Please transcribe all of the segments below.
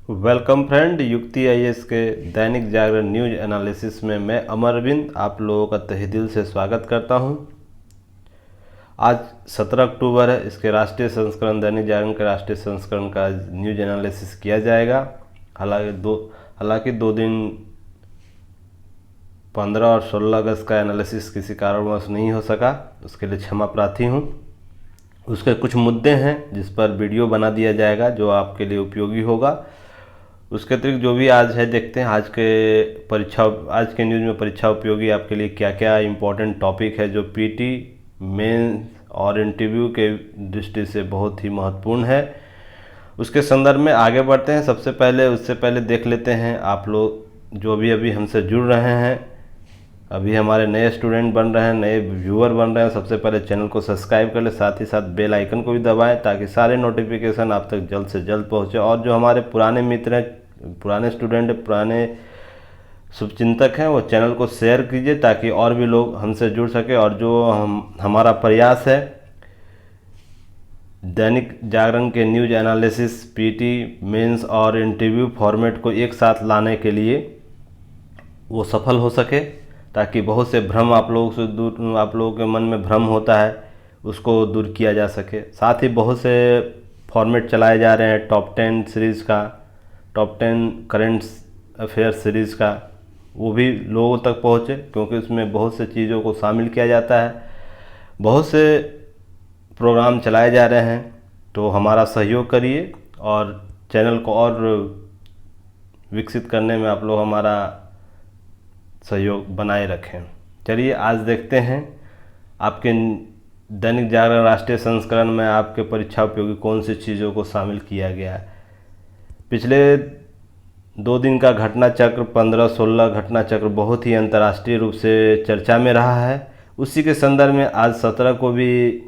Welcome friend, युक्ति IAS के Dainik Jagran news analysis में मैं अमरविंद आप लोगों का तहे दिल से स्वागत करता हूं। आज 17 अक्टूबर है। इसके राष्ट्रीय संस्करण दैनिक जागरण के राष्ट्रीय संस्करण का न्यूज एनालिसिस किया जाएगा। हालांकि दो दिन 15 और 16 अगस्त का एनालिसिस किसी कारणवश नहीं हो सका, उसके लिए क्षमा प्रार्थी हूं। उसके कुछ मुद्दे हैं जिस पर वीडियो बना दिया जाएगा जो आपके लिए उपयोगी होगा। उसके अतिरिक्त जो भी आज है देखते हैं आज के न्यूज़ में परीक्षा उपयोगी आपके लिए क्या क्या इम्पोर्टेंट टॉपिक है जो पीटी, मेंस और इंटरव्यू के दृष्टि से बहुत ही महत्वपूर्ण है। उसके संदर्भ में आगे बढ़ते हैं। उससे पहले देख लेते हैं आप लोग जो अभी हमसे जुड़ रहे हैं, अभी हमारे नए स्टूडेंट बन रहे हैं, नए व्यूअर बन रहे हैं, सबसे पहले चैनल को सब्सक्राइब कर ले, साथ ही साथ बेल आइकन को भी दबाएं ताकि सारे नोटिफिकेशन आप तक जल्द से जल्द पहुंचे। और जो हमारे पुराने मित्र हैं, पुराने स्टूडेंट, पुराने शुभचिंतक हैं, वो चैनल को शेयर कीजिए ताकि और भी लोग हमसे जुड़ सके। और जो हमारा प्रयास है दैनिक जागरण के न्यूज एनालिसिस, पीटी, मेंस और इंटरव्यू फॉर्मेट को एक साथ लाने के लिए वो सफल हो सके, ताकि बहुत से भ्रम आप लोगों के मन में भ्रम होता है उसको दूर किया जा सके। साथ ही बहुत से फॉर्मेट चलाए जा रहे हैं टॉप 10 सीरीज़ का, टॉप 10 करेंट अफेयर सीरीज़ का, वो भी लोगों तक पहुँचे क्योंकि उसमें बहुत से चीज़ों को शामिल किया जाता है। बहुत से प्रोग्राम चलाए जा रहे हैं, तो हमारा सहयोग करिए और चैनल को और विकसित करने में आप लोग हमारा सहयोग बनाए रखें। चलिए आज देखते हैं आपके दैनिक जागरण राष्ट्रीय संस्करण में आपके परीक्षा उपयोगी कौन सी चीज़ों को शामिल किया गया है। पिछले 2 दिन का घटना चक्र 15-16 घटना चक्र बहुत ही अंतर्राष्ट्रीय रूप से चर्चा में रहा है। उसी के संदर्भ में आज 17 को भी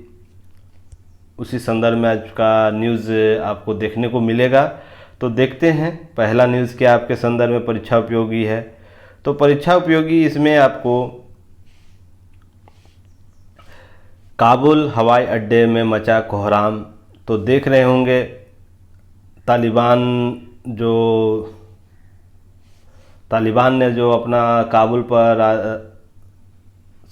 उसी संदर्भ में आज का न्यूज़ आपको देखने को मिलेगा। तो देखते हैं पहला न्यूज़ क्या आपके संदर्भ में परीक्षा उपयोगी है। तो परीक्षा उपयोगी इसमें आपको काबुल हवाई अड्डे में मचा कोहराम। तो देख रहे होंगे तालिबान ने जो अपना काबुल पर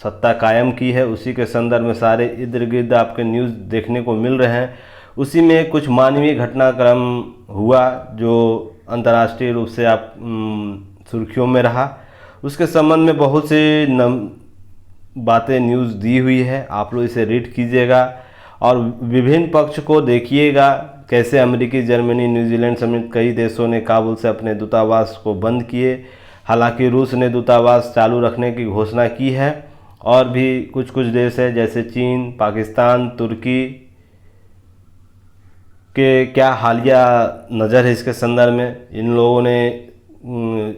सत्ता कायम की है, उसी के संदर्भ में सारे इर्द गिर्द आपके न्यूज़ देखने को मिल रहे हैं। उसी में कुछ मानवीय घटनाक्रम हुआ जो अंतर्राष्ट्रीय रूप से आप सुर्खियों में रहा। उसके संबंध में बहुत सी बातें न्यूज़ दी हुई है, आप लोग इसे रीड कीजिएगा और विभिन्न पक्ष को देखिएगा कैसे अमेरिकी, जर्मनी, न्यूजीलैंड समेत कई देशों ने काबुल से अपने दूतावास को बंद किए। हालांकि रूस ने दूतावास चालू रखने की घोषणा की है और भी कुछ देश है जैसे चीन, पाकिस्तान, तुर्की के क्या हालिया नज़र है इसके संदर्भ में। इन लोगों ने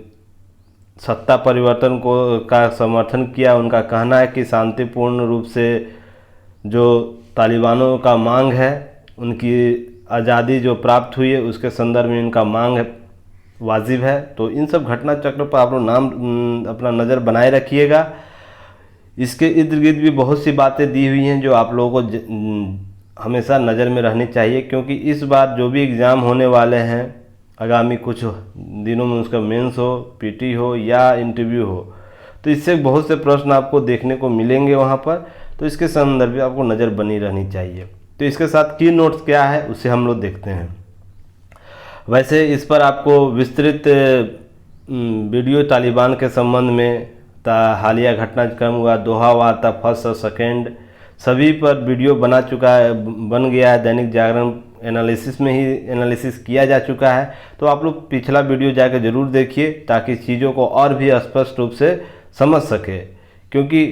सत्ता परिवर्तन का समर्थन किया। उनका कहना है कि शांतिपूर्ण रूप से जो तालिबानों का मांग है, उनकी आज़ादी जो प्राप्त हुई है उसके संदर्भ में इनका मांग वाजिब है। तो इन सब घटना चक्र पर आप लोग अपना नज़र बनाए रखिएगा। इसके इर्द गिर्द भी बहुत सी बातें दी हुई हैं जो आप लोगों को हमेशा नज़र में रहनी चाहिए, क्योंकि इस बार जो भी एग्ज़ाम होने वाले हैं आगामी कुछ दिनों में, उसका मेंस हो, पीटी हो या इंटरव्यू हो, तो इससे बहुत से प्रश्न आपको देखने को मिलेंगे वहाँ पर। तो इसके संदर्भ में आपको नज़र बनी रहनी चाहिए। तो इसके साथ की नोट्स क्या है उसे हम लोग देखते हैं। वैसे इस पर आपको विस्तृत वीडियो तालिबान के संबंध में हालिया घटनाक्रम हुआ, दोहा वार्ता, फर्स्ट और सेकेंड, सभी पर वीडियो बन गया है। दैनिक जागरण एनालिसिस में ही एनालिसिस किया जा चुका है। तो आप लोग पिछला वीडियो जाकर ज़रूर देखिए ताकि चीज़ों को और भी स्पष्ट रूप से समझ सके, क्योंकि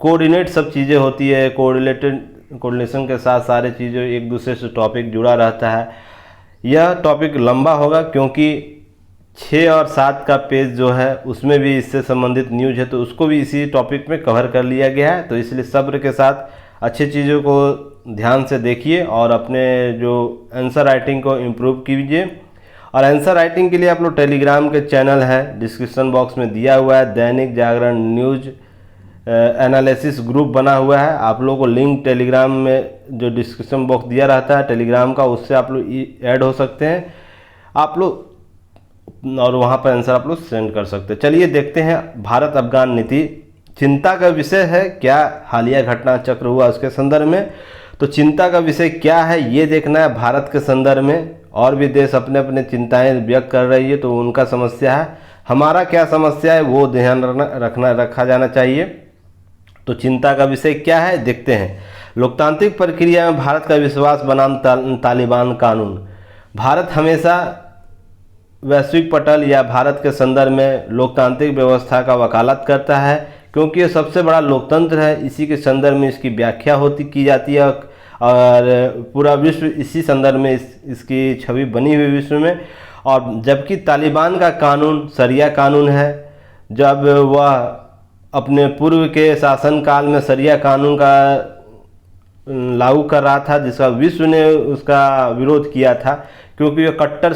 कोऑर्डिनेट सब चीज़ें होती है, कोऑर्डिनेशन के साथ सारे चीज़ें एक दूसरे से टॉपिक जुड़ा रहता है। यह टॉपिक लंबा होगा क्योंकि 6 और 7 का पेज जो है उसमें भी इससे संबंधित न्यूज़ है, तो उसको भी इसी टॉपिक में कवर कर लिया गया है। तो इसलिए सब्र के साथ अच्छी चीज़ों को ध्यान से देखिए और अपने जो आंसर राइटिंग को इम्प्रूव कीजिए। और आंसर राइटिंग के लिए आप लोग टेलीग्राम के चैनल है, डिस्क्रिप्शन बॉक्स में दिया हुआ है, Dainik Jagran news analysis group बना हुआ है। आप लोगों को लिंक टेलीग्राम में जो डिस्क्रिप्शन बॉक्स दिया रहता है टेलीग्राम का, उससे आप लोग ऐड हो सकते हैं। आप लोग और वहाँ पर आंसर आप लोग सेंड कर सकते हैं। चलिए देखते हैं भारत अफगान नीति चिंता का विषय है क्या, हालिया घटना चक्र हुआ उसके संदर्भ में। तो चिंता का विषय क्या है ये देखना है भारत के संदर्भ में। और भी देश अपने अपने चिंताएं व्यक्त कर रही है तो उनका समस्या है, हमारा क्या समस्या है वो ध्यान रखा जाना चाहिए। तो चिंता का विषय क्या है देखते हैं। लोकतांत्रिक प्रक्रिया में भारत का विश्वास बनाम तालिबान कानून। भारत हमेशा वैश्विक पटल या भारत के संदर्भ में लोकतांत्रिक व्यवस्था का वकालत करता है, क्योंकि ये सबसे बड़ा लोकतंत्र है। इसी के संदर्भ में इसकी व्याख्या की जाती है और पूरा विश्व इसी संदर्भ में इसकी छवि बनी हुई विश्व में। और जबकि तालिबान का कानून शरिया कानून है, जब वह अपने पूर्व के शासनकाल में शरिया कानून का लागू कर रहा था, जिसका विश्व ने उसका विरोध किया था, क्योंकि वह कट्टर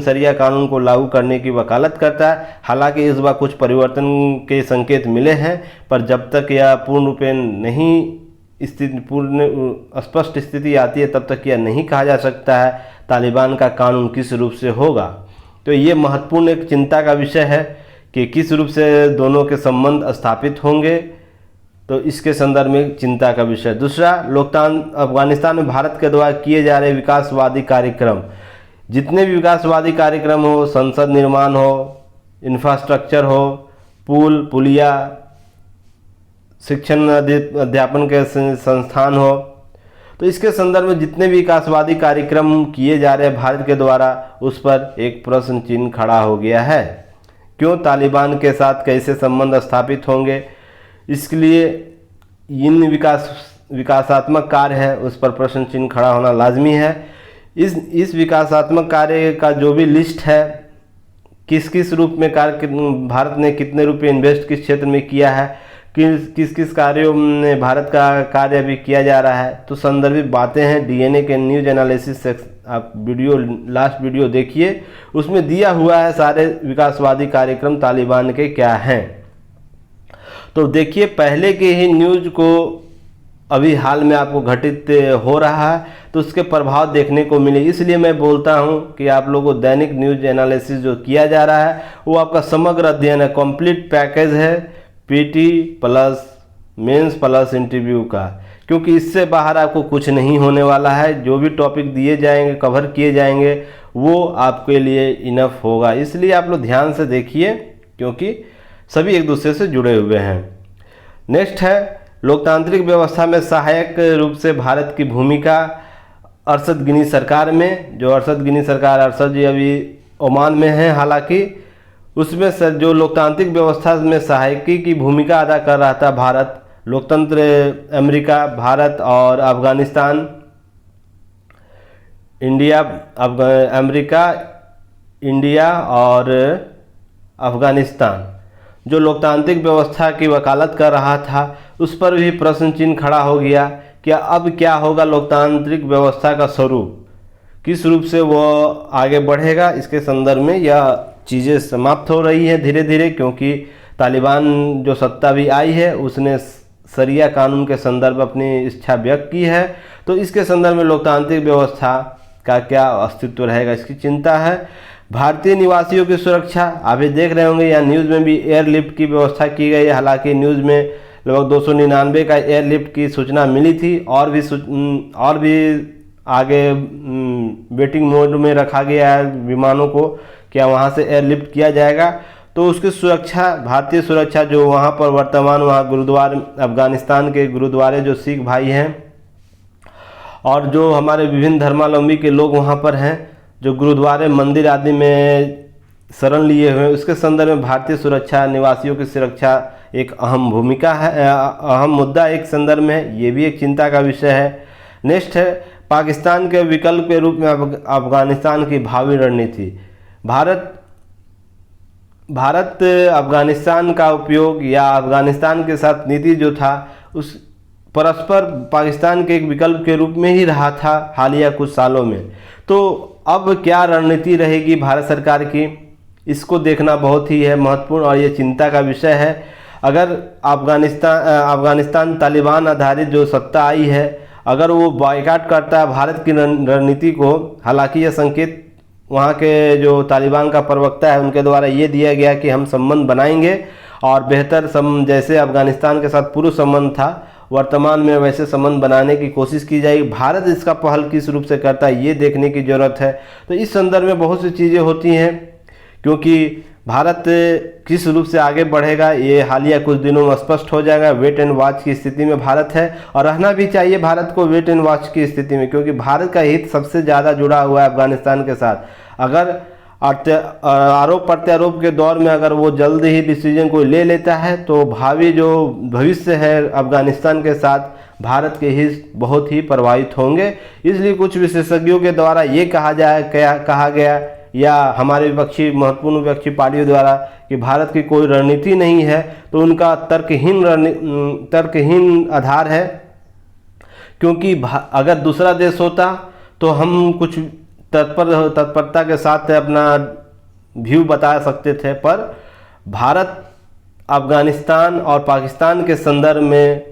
शरिया कानून को लागू करने की वकालत करता है। हालांकि इस बार कुछ परिवर्तन के संकेत मिले हैं, पर जब तक यह पूर्ण रूपेण नहीं पूर्ण स्पष्ट स्थिति आती है तब तक यह नहीं कहा जा सकता है तालिबान का कानून किस रूप से होगा। तो ये महत्वपूर्ण एक चिंता का विषय है कि किस रूप से दोनों के संबंध स्थापित होंगे, तो इसके संदर्भ में चिंता का विषय। दूसरा, अफगानिस्तान में भारत के द्वारा किए जा रहे विकासवादी कार्यक्रम, जितने भी विकासवादी कार्यक्रम हो, संसद निर्माण हो, इंफ्रास्ट्रक्चर हो, पुल पुलिया, शिक्षण अध्यापन के संस्थान हो, तो इसके संदर्भ में जितने भी विकासवादी कार्यक्रम किए जा रहे हैं भारत के द्वारा, उस पर एक प्रश्न चिन्ह खड़ा हो गया है। क्यों तालिबान के साथ कैसे संबंध स्थापित होंगे, इसके लिए इन विकासात्मक कार्य है उस पर प्रश्न चिन्ह खड़ा होना लाजमी है। इस विकासात्मक कार्य का जो भी लिस्ट है, किस किस रूप में कार्य भारत ने कितने रुपए इन्वेस्ट किस क्षेत्र में किया है, किस किस कार्यों में भारत का कार्य अभी किया जा रहा है, तो संदर्भित बातें हैं डीएनए के न्यूज एनालिसिस से। आप लास्ट वीडियो देखिए, उसमें दिया हुआ है सारे विकासवादी कार्यक्रम तालिबान के क्या हैं। तो देखिए पहले के ही न्यूज को अभी हाल में आपको घटित हो रहा है तो उसके प्रभाव देखने को मिले। इसलिए मैं बोलता हूं कि आप लोगों को दैनिक न्यूज एनालिसिस जो किया जा रहा है वो आपका समग्र अध्ययन है, कंप्लीट पैकेज है, PT plus mains plus interview का, क्योंकि इससे बाहर आपको कुछ नहीं होने वाला है। जो भी टॉपिक दिए जाएंगे, कवर किए जाएंगे, वो आपके लिए इनफ होगा। इसलिए आप लोग ध्यान से देखिए, क्योंकि सभी एक दूसरे से जुड़े हुए हैं। नेक्स्ट है लोकतांत्रिक व्यवस्था में सहायक रूप से भारत की भूमिका अरशद गनी सरकार में। जो अरशद गनी सरकार, अरशद जी अभी ओमान में हैं, हालांकि उसमें जो लोकतांत्रिक व्यवस्था में सहायकी की भूमिका अदा कर रहा था भारत, लोकतंत्र अमेरिका, भारत और अफगानिस्तान, अमेरिका, इंडिया और अफगानिस्तान जो लोकतांत्रिक व्यवस्था की वकालत कर रहा था, उस पर भी प्रश्न चिन्ह खड़ा हो गया। क्या अब क्या होगा लोकतांत्रिक व्यवस्था का स्वरूप, किस रूप से वो आगे बढ़ेगा, इसके संदर्भ में यह चीज़ें समाप्त हो रही हैं धीरे धीरे, क्योंकि तालिबान जो सत्ता भी आई है उसने शरिया कानून के संदर्भ अपनी इच्छा व्यक्त की है। तो इसके संदर्भ में लोकतांत्रिक व्यवस्था का क्या अस्तित्व रहेगा, इसकी चिंता है। भारतीय निवासियों की सुरक्षा, आप ये देख रहे होंगे यहाँ न्यूज़ में भी एयरलिफ्ट की व्यवस्था की गई है। हालांकि न्यूज़ में लगभग 299 का एयरलिफ्ट की सूचना मिली थी, और भी आगे वेटिंग मोड में रखा गया है विमानों को, क्या वहाँ से एयरलिफ्ट किया जाएगा। तो उसकी सुरक्षा, भारतीय सुरक्षा जो वहाँ पर वर्तमान वहाँ गुरुद्वारे, अफगानिस्तान के गुरुद्वारे जो सिख भाई हैं और जो हमारे विभिन्न धर्मावलंबी के लोग वहाँ पर हैं, जो गुरुद्वारे मंदिर आदि में शरण लिए हुए, उसके संदर्भ में भारतीय सुरक्षा, निवासियों की सुरक्षा एक अहम भूमिका है, अहम मुद्दा एक संदर्भ में है। ये भी एक चिंता का विषय है। नेक्स्ट है पाकिस्तान के विकल्प के रूप में अफगानिस्तान की भावी रणनीति। भारत अफगानिस्तान का उपयोग या अफगानिस्तान के साथ नीति जो था उस परस्पर पाकिस्तान के एक विकल्प के रूप में ही रहा था हालिया कुछ सालों में। तो अब क्या रणनीति रहेगी भारत सरकार की, इसको देखना बहुत ही है महत्वपूर्ण और ये चिंता का विषय है। अगर अफगानिस्तान तालिबान आधारित जो सत्ता आई है, अगर वो बायकॉट करता है भारत की रणनीति को, हालांकि यह संकेत वहाँ के जो तालिबान का प्रवक्ता है उनके द्वारा ये दिया गया कि हम संबंध बनाएंगे और बेहतर जैसे अफगानिस्तान के साथ पूर्व संबंध था वर्तमान में वैसे संबंध बनाने की कोशिश की जाएगी। भारत इसका पहल किस रूप से करता है ये देखने की ज़रूरत है। तो इस संदर्भ में बहुत सी चीज़ें होती हैं, क्योंकि भारत किस रूप से आगे बढ़ेगा ये हालिया कुछ दिनों में स्पष्ट हो जाएगा। वेट एंड वॉच की स्थिति में भारत है और रहना भी चाहिए भारत को वेट एंड वॉच की स्थिति में, क्योंकि भारत का हित सबसे ज़्यादा जुड़ा हुआ है अफगानिस्तान के साथ। अगर आरोप प्रत्यारोप के दौर में अगर वो जल्द ही डिसीजन को ले लेता है तो भावी जो भविष्य है अफगानिस्तान के साथ भारत के हित बहुत ही प्रभावित होंगे। इसलिए कुछ विशेषज्ञों के द्वारा ये कहा गया या हमारे महत्वपूर्ण विपक्षी पार्टियों द्वारा कि भारत की कोई रणनीति नहीं है, तो उनका तर्कहीन आधार है। क्योंकि अगर दूसरा देश होता तो हम कुछ तत्परता के साथ अपना व्यू बता सकते थे, पर भारत अफगानिस्तान और पाकिस्तान के संदर्भ में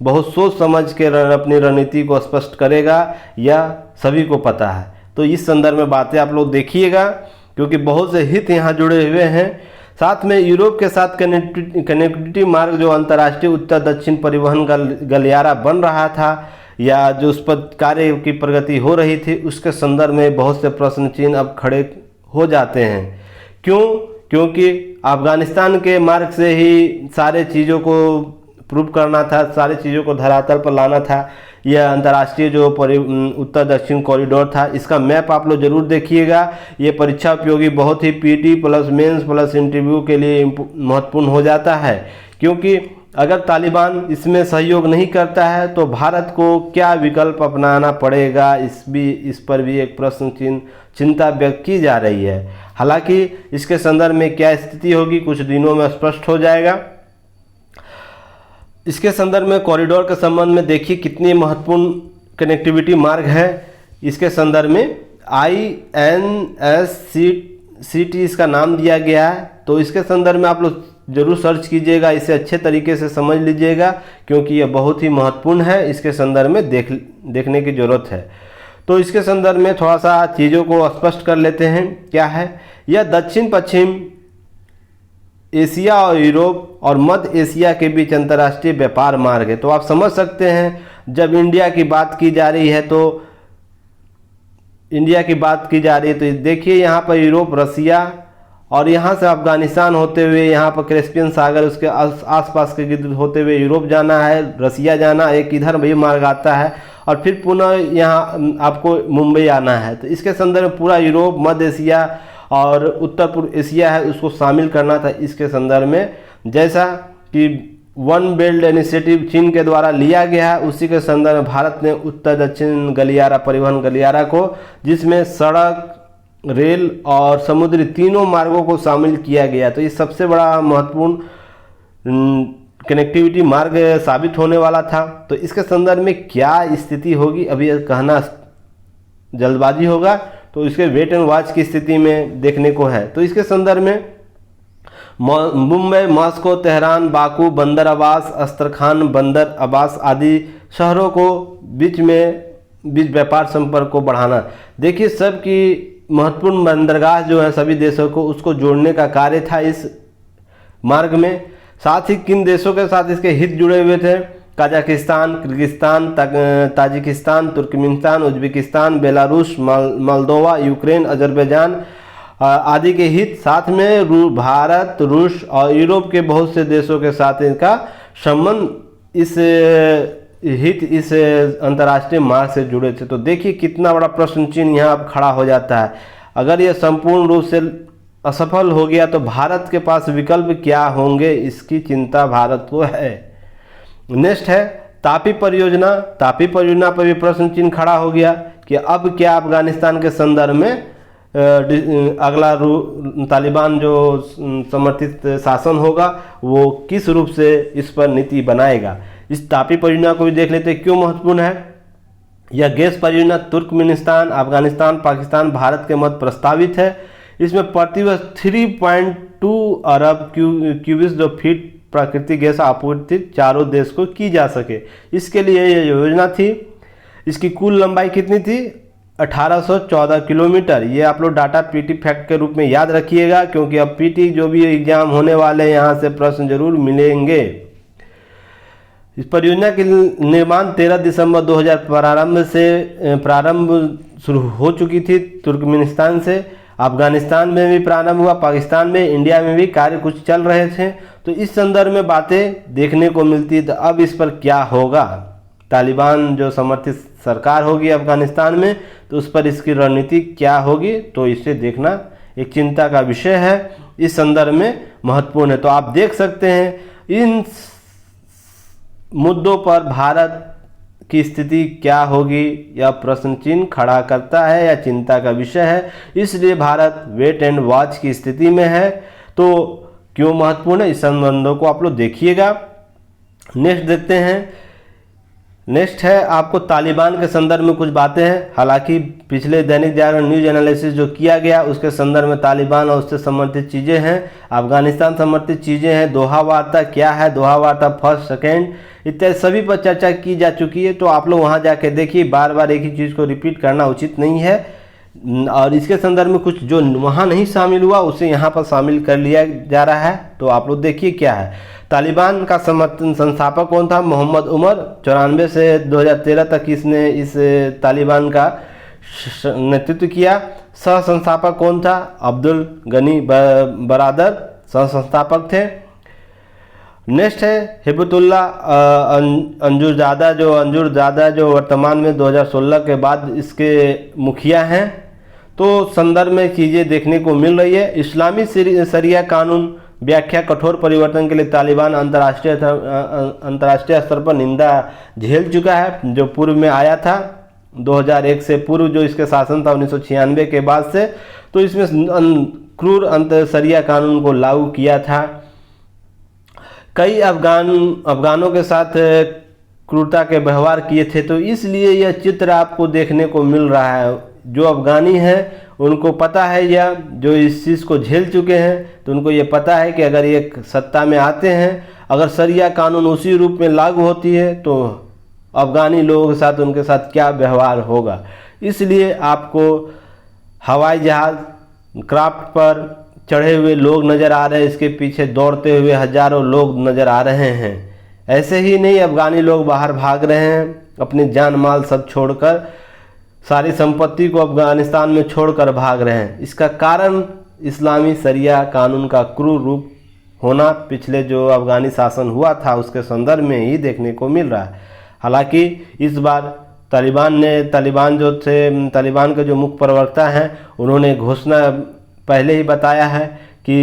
बहुत सोच समझ के अपनी रणनीति को स्पष्ट करेगा, यह सभी को पता है। तो इस संदर्भ में बातें आप लोग देखिएगा, क्योंकि बहुत से हित यहाँ जुड़े हुए हैं। साथ में यूरोप के साथ कनेक्टिविटी मार्ग जो अंतर्राष्ट्रीय उत्तर दक्षिण परिवहन गलियारा बन रहा था या जो उस पर कार्य की प्रगति हो रही थी, उसके संदर्भ में बहुत से प्रश्न चिन्ह अब खड़े हो जाते हैं। क्यों? क्योंकि अफगानिस्तान के मार्ग से ही सारे चीज़ों को प्रूव करना था, सारी चीज़ों को धरातल पर लाना था। यह अंतर्राष्ट्रीय जो उत्तर दक्षिण कॉरिडोर था, इसका मैप आप लोग जरूर देखिएगा। ये परीक्षा उपयोगी बहुत ही PT plus mains plus interview के लिए महत्वपूर्ण हो जाता है, क्योंकि अगर तालिबान इसमें सहयोग नहीं करता है तो भारत को क्या विकल्प अपनाना पड़ेगा, इस पर भी एक प्रश्न चिंता व्यक्त की जा रही है। हालांकि इसके संदर्भ में क्या स्थिति होगी कुछ दिनों में स्पष्ट हो जाएगा। इसके संदर्भ में कॉरिडोर के संबंध में देखिए कितनी महत्वपूर्ण कनेक्टिविटी मार्ग है। इसके संदर्भ में INSCT इसका नाम दिया गया है। तो इसके संदर्भ में आप लोग जरूर सर्च कीजिएगा, इसे अच्छे तरीके से समझ लीजिएगा, क्योंकि यह बहुत ही महत्वपूर्ण है। इसके संदर्भ में देखने की ज़रूरत है। तो इसके संदर्भ में थोड़ा सा चीज़ों को स्पष्ट कर लेते हैं। क्या है यह? दक्षिण पश्चिम एशिया और यूरोप और मध्य एशिया के बीच अंतर्राष्ट्रीय व्यापार मार्ग है। तो आप समझ सकते हैं, जब इंडिया की बात की जा रही है तो देखिए यहाँ पर यूरोप, रसिया और यहाँ से अफगानिस्तान होते हुए यहाँ पर कैस्पियन सागर उसके आसपास के गिर्द होते हुए यूरोप जाना है, रसिया जाना, एक इधर भी मार्ग आता है और फिर पुनः यहाँ आपको मुंबई आना है। तो इसके संदर्भ में पूरा यूरोप, मध्य एशिया और उत्तर पूर्व एशिया है, उसको शामिल करना था। इसके संदर्भ में जैसा कि वन बेल्ट इनिशिएटिव चीन के द्वारा लिया गया है, उसी के संदर्भ में भारत ने उत्तर दक्षिण गलियारा, परिवहन गलियारा को, जिसमें सड़क, रेल और समुद्री तीनों मार्गों को शामिल किया गया। तो ये सबसे बड़ा महत्वपूर्ण कनेक्टिविटी मार्ग साबित होने वाला था। तो इसके संदर्भ में क्या स्थिति होगी अभी कहना जल्दबाजी होगा, तो इसके वेट एंड वॉच की स्थिति में देखने को है। तो इसके संदर्भ में मुंबई, मॉस्को, तेहरान, बाकू, बंदर अब्बास, अस्त्रखान, बंदर अब्बास आदि शहरों को बीच व्यापार संपर्क को बढ़ाना। देखिए सबकी महत्वपूर्ण बंदरगाह जो है सभी देशों को, उसको जोड़ने का कार्य था इस मार्ग में। साथ ही किन देशों के साथ इसके हित जुड़े हुए थे? Kazakhstan, Kyrgyzstan, Tajikistan, Turkmenistan, Uzbekistan, Belarus, Moldova, Ukraine, Azerbaijan आदि के हित। साथ में भारत, रूस और यूरोप के बहुत से देशों के साथ इनका संबंध इस अंतर्राष्ट्रीय मार्ग से जुड़े थे। तो देखिए कितना बड़ा प्रश्न चिन्ह यहाँ अब खड़ा हो जाता है। अगर यह संपूर्ण रूप से असफल हो गया तो भारत के पास विकल्प क्या होंगे, इसकी चिंता भारत को है। नेक्स्ट है तापी परियोजना। तापी परियोजना पर भी प्रश्न चिन्ह खड़ा हो गया कि अब क्या अफगानिस्तान के संदर्भ में अगला तालिबान जो समर्थित शासन होगा वो किस रूप से इस पर नीति बनाएगा। इस तापी परियोजना को भी देख लेते हैं क्यों महत्वपूर्ण है। यह गैस परियोजना तुर्कमेनिस्तान, अफगानिस्तान, पाकिस्तान, भारत के मध्य प्रस्तावित है। इसमें प्रतिवर्ष 3.2 अरब क्यूबिक फीट प्राकृतिक गैस आपूर्ति चारों देश को की जा सके, इसके लिए यह योजना थी। इसकी कुल लंबाई कितनी थी? 1814 किलोमीटर। ये आप लोग डाटा पीटी फैक्ट के रूप में याद रखिएगा, क्योंकि अब पीटी जो भी एग्जाम होने वाले हैं यहाँ से प्रश्न जरूर मिलेंगे। इस परियोजना के निर्माण 13 दिसंबर 2000 प्रारंभ शुरू हो चुकी थी तुर्कमेनिस्तान से। अफगानिस्तान में भी प्रारंभ हुआ, पाकिस्तान में, इंडिया में भी कार्य कुछ चल रहे थे। तो इस संदर्भ में बातें देखने को मिलती। तो अब इस पर क्या होगा, तालिबान जो समर्थित सरकार होगी अफगानिस्तान में, तो उस पर इसकी रणनीति क्या होगी, तो इसे देखना एक चिंता का विषय है, इस संदर्भ में महत्वपूर्ण है। तो आप देख सकते हैं इन मुद्दों पर भारत की स्थिति क्या होगी, यह प्रश्न चिन्ह खड़ा करता है या चिंता का विषय है। इसलिए भारत वेट एंड वॉच की स्थिति में है। तो क्यों महत्वपूर्ण है, इस संबंधों को आप लोग देखिएगा। नेक्स्ट देखते हैं। नेक्स्ट है आपको तालिबान के संदर्भ में कुछ बातें हैं। हालांकि पिछले दैनिक जागरण न्यूज एनालिसिस जो किया गया उसके संदर्भ में तालिबान और उससे संबंधित चीज़ें हैं, अफगानिस्तान संबंधित चीज़ें हैं, दोहा वार्ता क्या है, दोहा वार्ता फर्स्ट सेकेंड इत्यादि सभी पर चर्चा की जा चुकी है। तो आप लोग वहाँ जाके देखिए, बार बार एक ही चीज़ को रिपीट करना उचित नहीं है। और इसके संदर्भ में कुछ जो वहाँ नहीं शामिल हुआ उसे यहाँ पर शामिल कर लिया जा रहा है। तो आप लोग देखिए क्या है। तालिबान का संस्थापक कौन था, मोहम्मद उमर। 94 से 2013 तक इसने इस तालिबान का नेतृत्व किया। सह संस्थापक कौन था, अब्दुल गनी बरादर सह संस्थापक थे। नेक्स्ट है हिबतुल्ला अंजुरजादा जो वर्तमान में 2016 के बाद इसके मुखिया हैं। तो संदर्भ में चीज़ें देखने को मिल रही है। इस्लामी शरिया कानून व्याख्या कठोर परिवर्तन के लिए तालिबान अंतर्राष्ट्रीय स्तर पर निंदा झेल चुका है, जो पूर्व में आया था 2001 से पूर्व जो इसके शासन था 1996 के बाद से। तो इसमें क्रूर शरिया कानून को लागू किया था। कई अफगानों के साथ क्रूरता के व्यवहार किए थे। तो इसलिए यह चित्र आपको देखने को मिल रहा है। जो अफगानी हैं उनको पता है, या जो इस चीज़ को झेल चुके हैं तो उनको ये पता है कि अगर ये सत्ता में आते हैं, अगर शरिया कानून उसी रूप में लागू होती है तो अफगानी लोगों के साथ उनके साथ क्या व्यवहार होगा। इसलिए आपको हवाई जहाज़ क्राफ्ट पर चढ़े हुए लोग नज़र आ रहे हैं, इसके पीछे दौड़ते हुए हजारों लोग नज़र आ रहे हैं। ऐसे ही नहीं अफगानी लोग बाहर भाग रहे हैं, अपनी जान माल सब छोड़कर, सारी संपत्ति को अफगानिस्तान में छोड़कर भाग रहे हैं। इसका कारण इस्लामी शरिया कानून का क्रूर रूप होना पिछले जो अफगानी शासन हुआ था उसके संदर्भ में ही देखने को मिल रहा है। हालांकि इस बार तालिबान के जो मुख्य प्रवक्ता हैं उन्होंने घोषणा पहले ही बताया है कि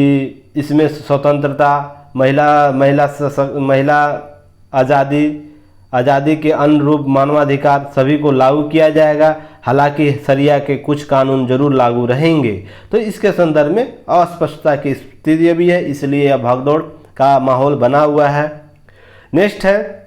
इसमें स्वतंत्रता, महिला आज़ादी के अनुरूप मानवाधिकार सभी को लागू किया जाएगा। हालांकि शरिया के कुछ कानून जरूर लागू रहेंगे। तो इसके संदर्भ में अस्पष्टता की स्थिति भी है, इसलिए यह भागदौड़ का माहौल बना हुआ है। नेक्स्ट है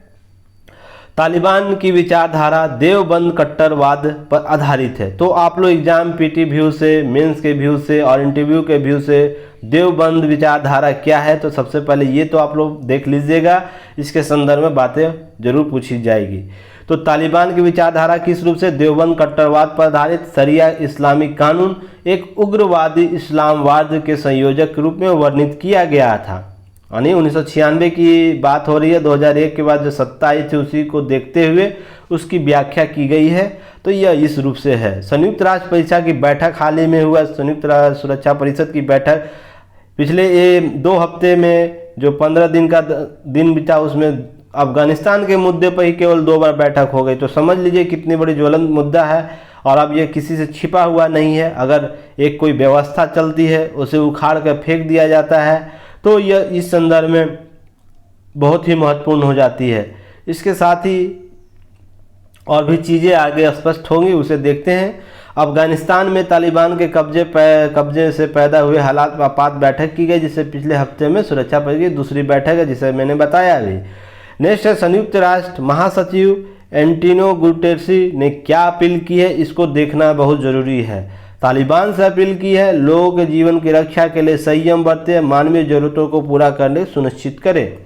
तालिबान की विचारधारा देवबंद कट्टरवाद पर आधारित है। तो आप लोग एग्जाम पीटी व्यू से, मेंस के व्यू से और इंटरव्यू के व्यू से देवबंद विचारधारा क्या है, तो सबसे पहले ये तो आप लोग देख लीजिएगा, इसके संदर्भ में बातें जरूर पूछी जाएगी। तो तालिबान की विचारधारा किस रूप से देवबंद कट्टरवाद पर आधारित शरिया इस्लामिक कानून एक उग्रवादी इस्लामवाद के संयोजक के रूप में वर्णित किया गया था। यानी 1996 की बात हो रही है, 2001 के बाद जो सत्ता आई थी उसी को देखते हुए उसकी व्याख्या की गई है। तो यह इस रूप से है। संयुक्त राष्ट्र परिषद की बैठक हाल ही में हुआ, संयुक्त राष्ट्र सुरक्षा परिषद की बैठक पिछले 2 हफ्ते में जो 15 दिन का दिन बीता उसमें अफगानिस्तान के मुद्दे पर ही केवल 2 बार बैठक हो गई। तो समझ लीजिए कितनी बड़ी ज्वलंत मुद्दा है और अब ये किसी से छिपा हुआ नहीं है। अगर एक कोई व्यवस्था चलती है उसे उखाड़ कर फेंक दिया जाता है तो यह इस संदर्भ में बहुत ही महत्वपूर्ण हो जाती है। इसके साथ ही और भी चीज़ें आगे स्पष्ट होंगी, उसे देखते हैं। अफगानिस्तान में तालिबान के कब्जे से पैदा हुए हालात पर आपात बैठक की गई, जिससे पिछले हफ्ते में सुरक्षा परिषद की दूसरी बैठक है, जिसे मैंने बताया अभी। नेक्स्ट है संयुक्त राष्ट्र महासचिव एंटोनियो गुटेरेस ने क्या अपील की है, इसको देखना बहुत ज़रूरी है। तालिबान से अपील की है लोगों के जीवन की रक्षा के लिए संयम बरतें, मानवीय जरूरतों को पूरा करने सुनिश्चित करें।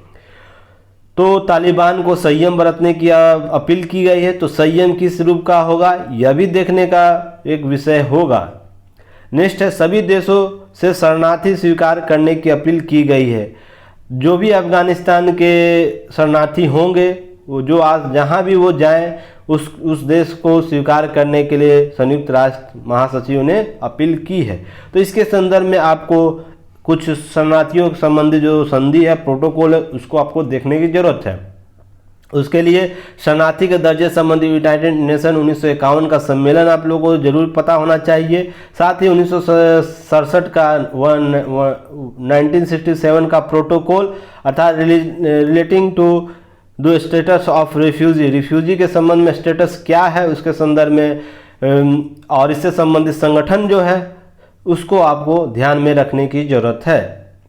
तो तालिबान को संयम बरतने की अपील की गई है। तो संयम किस रूप का होगा यह भी देखने का एक विषय होगा। नेक्स्ट है, सभी देशों से शरणार्थी स्वीकार करने की अपील की गई है। जो भी अफगानिस्तान के शरणार्थी होंगे वो जो आज जहाँ भी वो जाएं उस देश को स्वीकार करने के लिए संयुक्त राष्ट्र महासचिव ने अपील की है। तो इसके संदर्भ में आपको कुछ शरणार्थियों के संबंधी जो संधि है, प्रोटोकॉल है, उसको आपको देखने की जरूरत है। उसके लिए शरणार्थी के दर्जे संबंधी यूनाइटेड नेशन 1951 का सम्मेलन आप लोगों को जरूर पता होना चाहिए। साथ ही 1967 का 1967 का प्रोटोकॉल अर्थात relating to the status of refugee के संबंध में स्टेटस क्या है उसके संदर्भ में और इससे संबंधित संगठन जो है उसको आपको ध्यान में रखने की जरूरत है,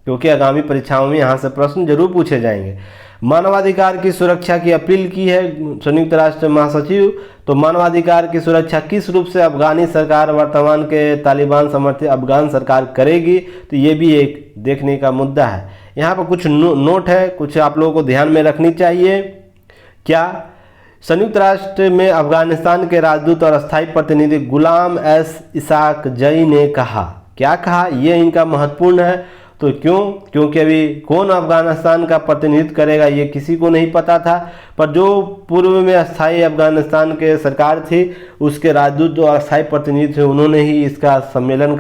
क्योंकि आगामी परीक्षाओं में यहाँ से प्रश्न जरूर पूछे जाएंगे। मानवाधिकार की सुरक्षा की अपील की है संयुक्त राष्ट्र महासचिव। तो मानवाधिकार की सुरक्षा किस रूप से अफगानी सरकार, वर्तमान के तालिबान समर्थित अफगान सरकार करेगी, तो ये भी एक देखने का मुद्दा है। यहाँ पर कुछ नोट है, कुछ आप लोगों को ध्यान में रखनी चाहिए। क्या संयुक्त राष्ट्र में अफगानिस्तान के राजदूत और अस्थायी प्रतिनिधि गुलाम एस इसाक जई ने कहा, क्या कहा, ये इनका महत्वपूर्ण है। तो क्यों? क्योंकि अभी कौन अफगानिस्तान का प्रतिनिधित्व करेगा ये किसी को नहीं पता था, पर जो पूर्व में अस्थायी अफगानिस्तान के सरकार थी उसके राजदूत जो अस्थायी प्रतिनिधि थे उन्होंने ही इसका सम्मेलन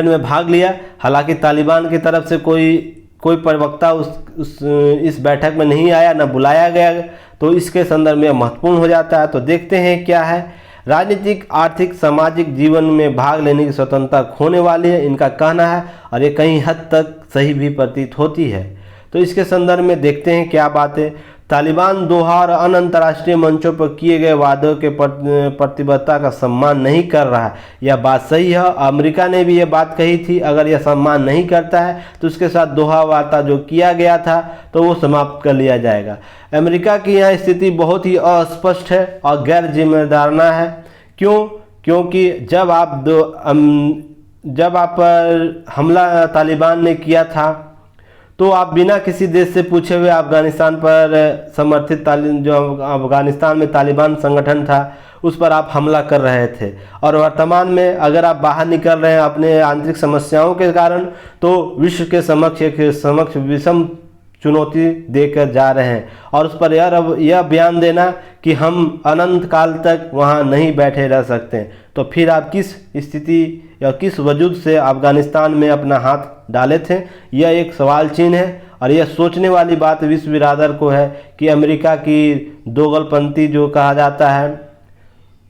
में भाग लिया। हालांकि तालिबान की तरफ से कोई प्रवक्ता इस बैठक में नहीं आया, न बुलाया गया, तो इसके संदर्भ में महत्वपूर्ण हो जाता है। तो देखते हैं क्या है। राजनीतिक, आर्थिक, सामाजिक जीवन में भाग लेने की स्वतंत्रता खोने वाली है, इनका कहना है, और ये कहीं हद तक सही भी प्रतीत होती है। तो इसके संदर्भ में देखते हैं क्या बातें। तालिबान दोहा और अन्य अंतर्राष्ट्रीय मंचों पर किए गए वादों के प्रतिबद्धता का सम्मान नहीं कर रहा है, यह बात सही है। अमेरिका ने भी यह बात कही थी, अगर यह सम्मान नहीं करता है तो उसके साथ दोहा वार्ता जो किया गया था तो वो समाप्त कर लिया जाएगा। अमेरिका की यह स्थिति बहुत ही अस्पष्ट है और गैर जिम्मेदाराना है। क्यों? क्योंकि जब आप पर हमला तालिबान ने किया था तो आप बिना किसी देश से पूछे हुए अफगानिस्तान पर समर्थित जो अफगानिस्तान में तालिबान संगठन था उस पर आप हमला कर रहे थे, और वर्तमान में अगर आप बाहर निकल रहे हैं अपने आंतरिक समस्याओं के कारण तो विश्व के समक्ष विषम चुनौती देकर जा रहे हैं, और उस पर यह बयान देना कि हम अनंत काल तक वहां नहीं बैठे रह सकते, तो फिर आप किस स्थिति या किस वजूद से अफगानिस्तान में अपना हाथ डाले थे, यह एक सवाल चिन्ह है। और यह सोचने वाली बात विश्व बिरादर को है कि अमेरिका की दोगलपंथी जो कहा जाता है,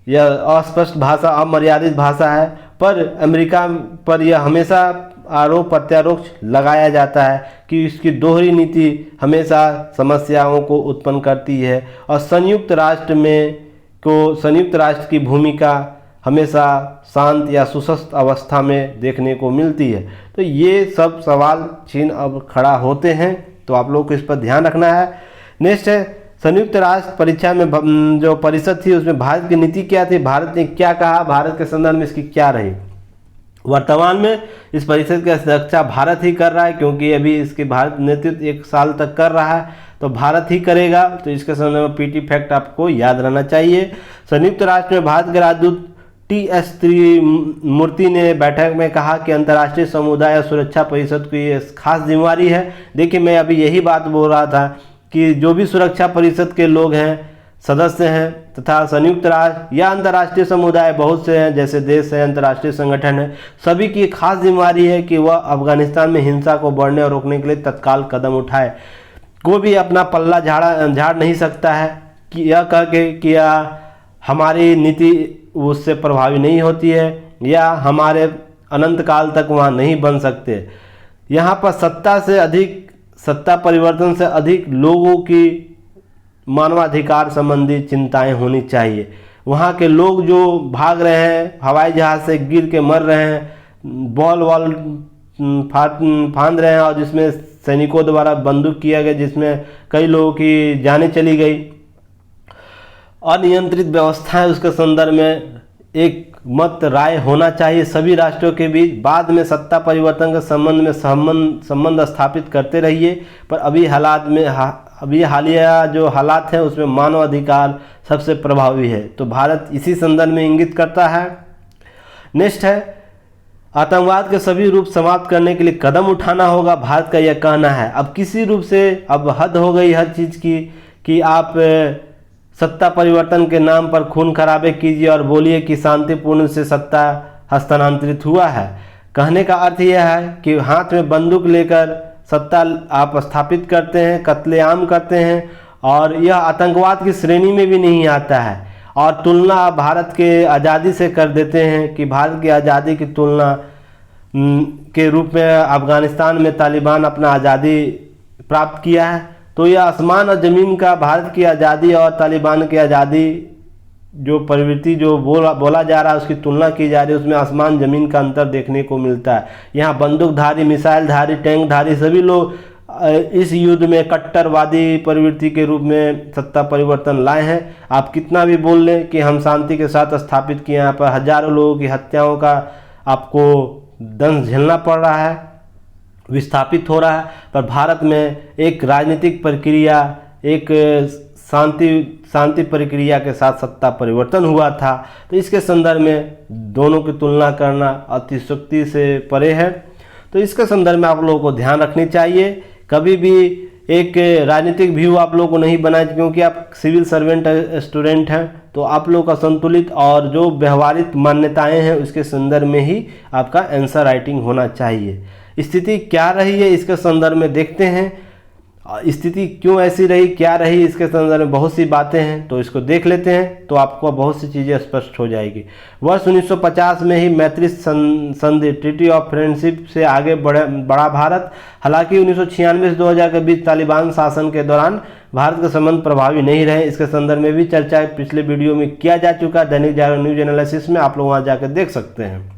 यह अस्पष्ट भाषा, अमर्यादित भाषा है, पर अमेरिका पर यह हमेशा आरोप प्रत्यारोप लगाया जाता है कि इसकी दोहरी नीति हमेशा समस्याओं को उत्पन्न करती है, और संयुक्त राष्ट्र की भूमिका हमेशा शांत या सुस्त अवस्था में देखने को मिलती है। तो ये सब सवाल चिन्ह अब खड़ा होते हैं, तो आप लोगों को इस पर ध्यान रखना है। नेक्स्ट है, संयुक्त राष्ट्र परीक्षा में जो परिषद थी उसमें भारत की नीति क्या थी, भारत ने क्या कहा, भारत के संदर्भ में इसकी क्या रही। वर्तमान में इस परिषद की अध्यक्षता भारत ही कर रहा है, क्योंकि अभी इसके भारत नेतृत्व 1 साल तक कर रहा है, तो भारत ही करेगा। तो इसके संदर्भ में पीटी फैक्ट आपको याद रहना चाहिए। संयुक्त राष्ट्र में भारत के राजदूत TS त्रिमूर्ति ने बैठक में कहा कि अंतर्राष्ट्रीय समुदाय और सुरक्षा परिषद की ये खास जिम्मेवारी है। देखिए, मैं अभी यही बात बोल रहा था कि जो भी सुरक्षा परिषद के लोग हैं, सदस्य हैं, तथा संयुक्त राष्ट्र या अंतर्राष्ट्रीय समुदाय बहुत से हैं, जैसे देश है, अंतर्राष्ट्रीय संगठन है, सभी की खास जिम्मेवारी है कि वह अफगानिस्तान में हिंसा को बढ़ने और रोकने के लिए तत्काल कदम उठाए। कोई भी अपना पल्ला झाड़ नहीं सकता है कि यह कह के कि हमारी नीति उससे प्रभावी नहीं होती है या हमारे अनंत काल तक वहाँ नहीं बन सकते। यहाँ पर सत्ता परिवर्तन से अधिक लोगों की मानवाधिकार संबंधी चिंताएं होनी चाहिए। वहाँ के लोग जो भाग रहे हैं, हवाई जहाज़ से गिर के मर रहे हैं, बॉल फांद रहे हैं, और जिसमें सैनिकों द्वारा बंदूक किया गया, जिसमें कई लोगों की जानें चली गई, अनियंत्रित व्यवस्था है, उसके संदर्भ में एक मत राय होना चाहिए सभी राष्ट्रों के बीच। बाद में सत्ता परिवर्तन के संबंध में संबंध स्थापित करते रहिए, पर अभी हालिया जो हालात हैं उसमें मानव अधिकार सबसे प्रभावी है। तो भारत इसी संदर्भ में इंगित करता है। नेक्स्ट है, आतंकवाद के सभी रूप समाप्त करने के लिए कदम उठाना होगा, भारत का यह कहना है। अब किसी रूप से अब हद हो गई हर चीज़ की कि आप सत्ता परिवर्तन के नाम पर खून खराबे कीजिए और बोलिए कि शांतिपूर्ण से सत्ता हस्तांतरित हुआ है। कहने का अर्थ यह है कि हाथ में बंदूक लेकर सत्ता आप स्थापित करते हैं, कत्लेआम करते हैं, और यह आतंकवाद की श्रेणी में भी नहीं आता है। और तुलना आप भारत के आज़ादी से कर देते हैं कि भारत की आज़ादी की तुलना के रूप में अफ़गानिस्तान में तालिबान अपना आज़ादी प्राप्त किया है। तो यह आसमान और ज़मीन का भारत की आज़ादी और तालिबान की आज़ादी जो प्रवृत्ति जो बोला जा रहा है, उसकी तुलना की जा रही है, उसमें आसमान ज़मीन का अंतर देखने को मिलता है। यहाँ बंदूकधारी, मिसाइलधारी, टैंकधारी सभी लोग इस युद्ध में कट्टरवादी प्रवृत्ति के रूप में सत्ता परिवर्तन लाए हैं। आप कितना भी बोल लें कि हम शांति के साथ स्थापित किए, यहाँ पर हजारों लोगों की हत्याओं का आपको दंश झेलना पड़ रहा है, विस्थापित हो रहा है, पर भारत में एक राजनीतिक प्रक्रिया, एक शांति प्रक्रिया के साथ सत्ता परिवर्तन हुआ था। तो इसके संदर्भ में दोनों की तुलना करना अतिशयोक्ति से परे है। तो इसके संदर्भ में आप लोगों को ध्यान रखनी चाहिए। कभी भी एक राजनीतिक व्यू आप लोगों को नहीं बनाए, क्योंकि आप सिविल सर्वेंट स्टूडेंट हैं, तो आप लोगों का संतुलित और जो व्यवहारिक मान्यताएं हैं उसके संदर्भ में ही आपका आंसर राइटिंग होना चाहिए। स्थिति क्या रही है इसके संदर्भ में देखते हैं, स्थिति क्यों ऐसी रही, क्या रही, इसके संदर्भ में बहुत सी बातें हैं, तो इसको देख लेते हैं तो आपको बहुत सी चीज़ें स्पष्ट हो जाएगी। वर्ष 1950 में ही मैत्री संधि ट्रीटी ऑफ फ्रेंडशिप से आगे बढ़ा भारत। हालांकि 1996 से 2000 के बीच तालिबान शासन के दौरान भारत के संबंध प्रभावी नहीं रहे। इसके संदर्भ में भी चर्चा पिछले वीडियो में किया जा चुका, दैनिक जागरण न्यूज एनालिसिस में, आप लोग वहाँ जाकर देख सकते हैं।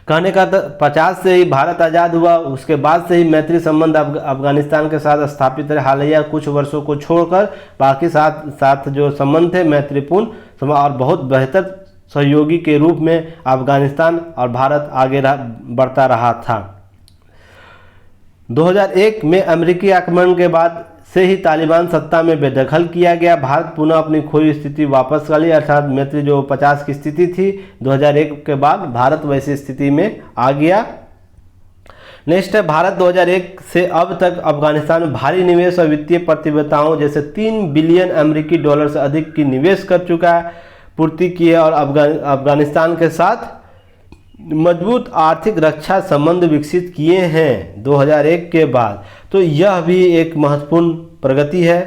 कहने का 50 से ही भारत आज़ाद हुआ, उसके बाद से ही मैत्री संबंध अफगानिस्तान के साथ स्थापित रहे। हालिया कुछ वर्षों को छोड़कर बाकी साथ जो संबंध थे मैत्रीपूर्ण और बहुत बेहतर सहयोगी के रूप में अफगानिस्तान और भारत आगे बढ़ता रहा था। 2001 में अमेरिकी आक्रमण के बाद से ही तालिबान सत्ता में बेदखल किया गया। भारत पुनः अपनी खोई स्थिति वापस कर ली, अर्थात मैत्री जो 50 की स्थिति थी 2001 के बाद भारत वैसी स्थिति में आ गया। नेक्स्ट है, भारत 2001 से अब तक अफगानिस्तान में भारी निवेश और वित्तीय प्रतिबद्धताओं जैसे 3 बिलियन अमेरिकी डॉलर से अधिक की निवेश कर चुका है, पूर्ति की है, और अफगानिस्तान के साथ मजबूत आर्थिक रक्षा संबंध विकसित किए हैं 2001 के बाद। तो यह भी एक महत्वपूर्ण प्रगति है।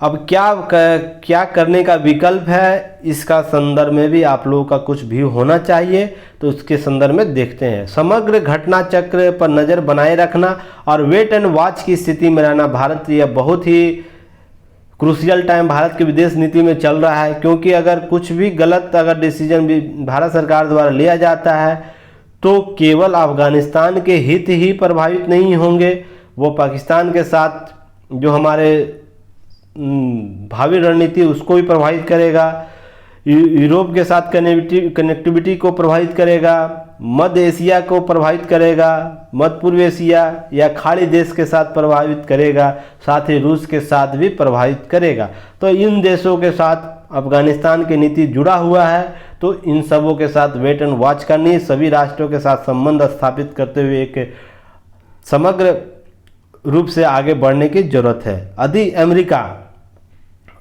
अब क्या करने का विकल्प है, इसका संदर्भ में भी आप लोगों का कुछ व्यू होना चाहिए, तो उसके संदर्भ में देखते हैं। समग्र घटना चक्र पर नज़र बनाए रखना और वेट एंड वॉच की स्थिति में रहना। भारत यह बहुत ही क्रूशियल टाइम भारत की विदेश नीति में चल रहा है, क्योंकि अगर कुछ भी गलत डिसीजन भी भारत सरकार द्वारा लिया जाता है तो केवल अफगानिस्तान के हित ही प्रभावित नहीं होंगे, वो पाकिस्तान के साथ जो हमारे भावी रणनीति उसको भी प्रभावित करेगा, यूरोप के साथ कनेक्टिविटी को प्रभावित करेगा, मध्य एशिया को प्रभावित करेगा, मध्य पूर्व एशिया या खाड़ी देश के साथ प्रभावित करेगा, साथ ही रूस के साथ भी प्रभावित करेगा। तो इन देशों के साथ अफगानिस्तान की नीति जुड़ा हुआ है, तो इन सबों के साथ वेट एंड वॉच करनी, सभी राष्ट्रों के साथ संबंध स्थापित करते हुए एक समग्र रूप से आगे बढ़ने की जरूरत है। यदि अमेरिका,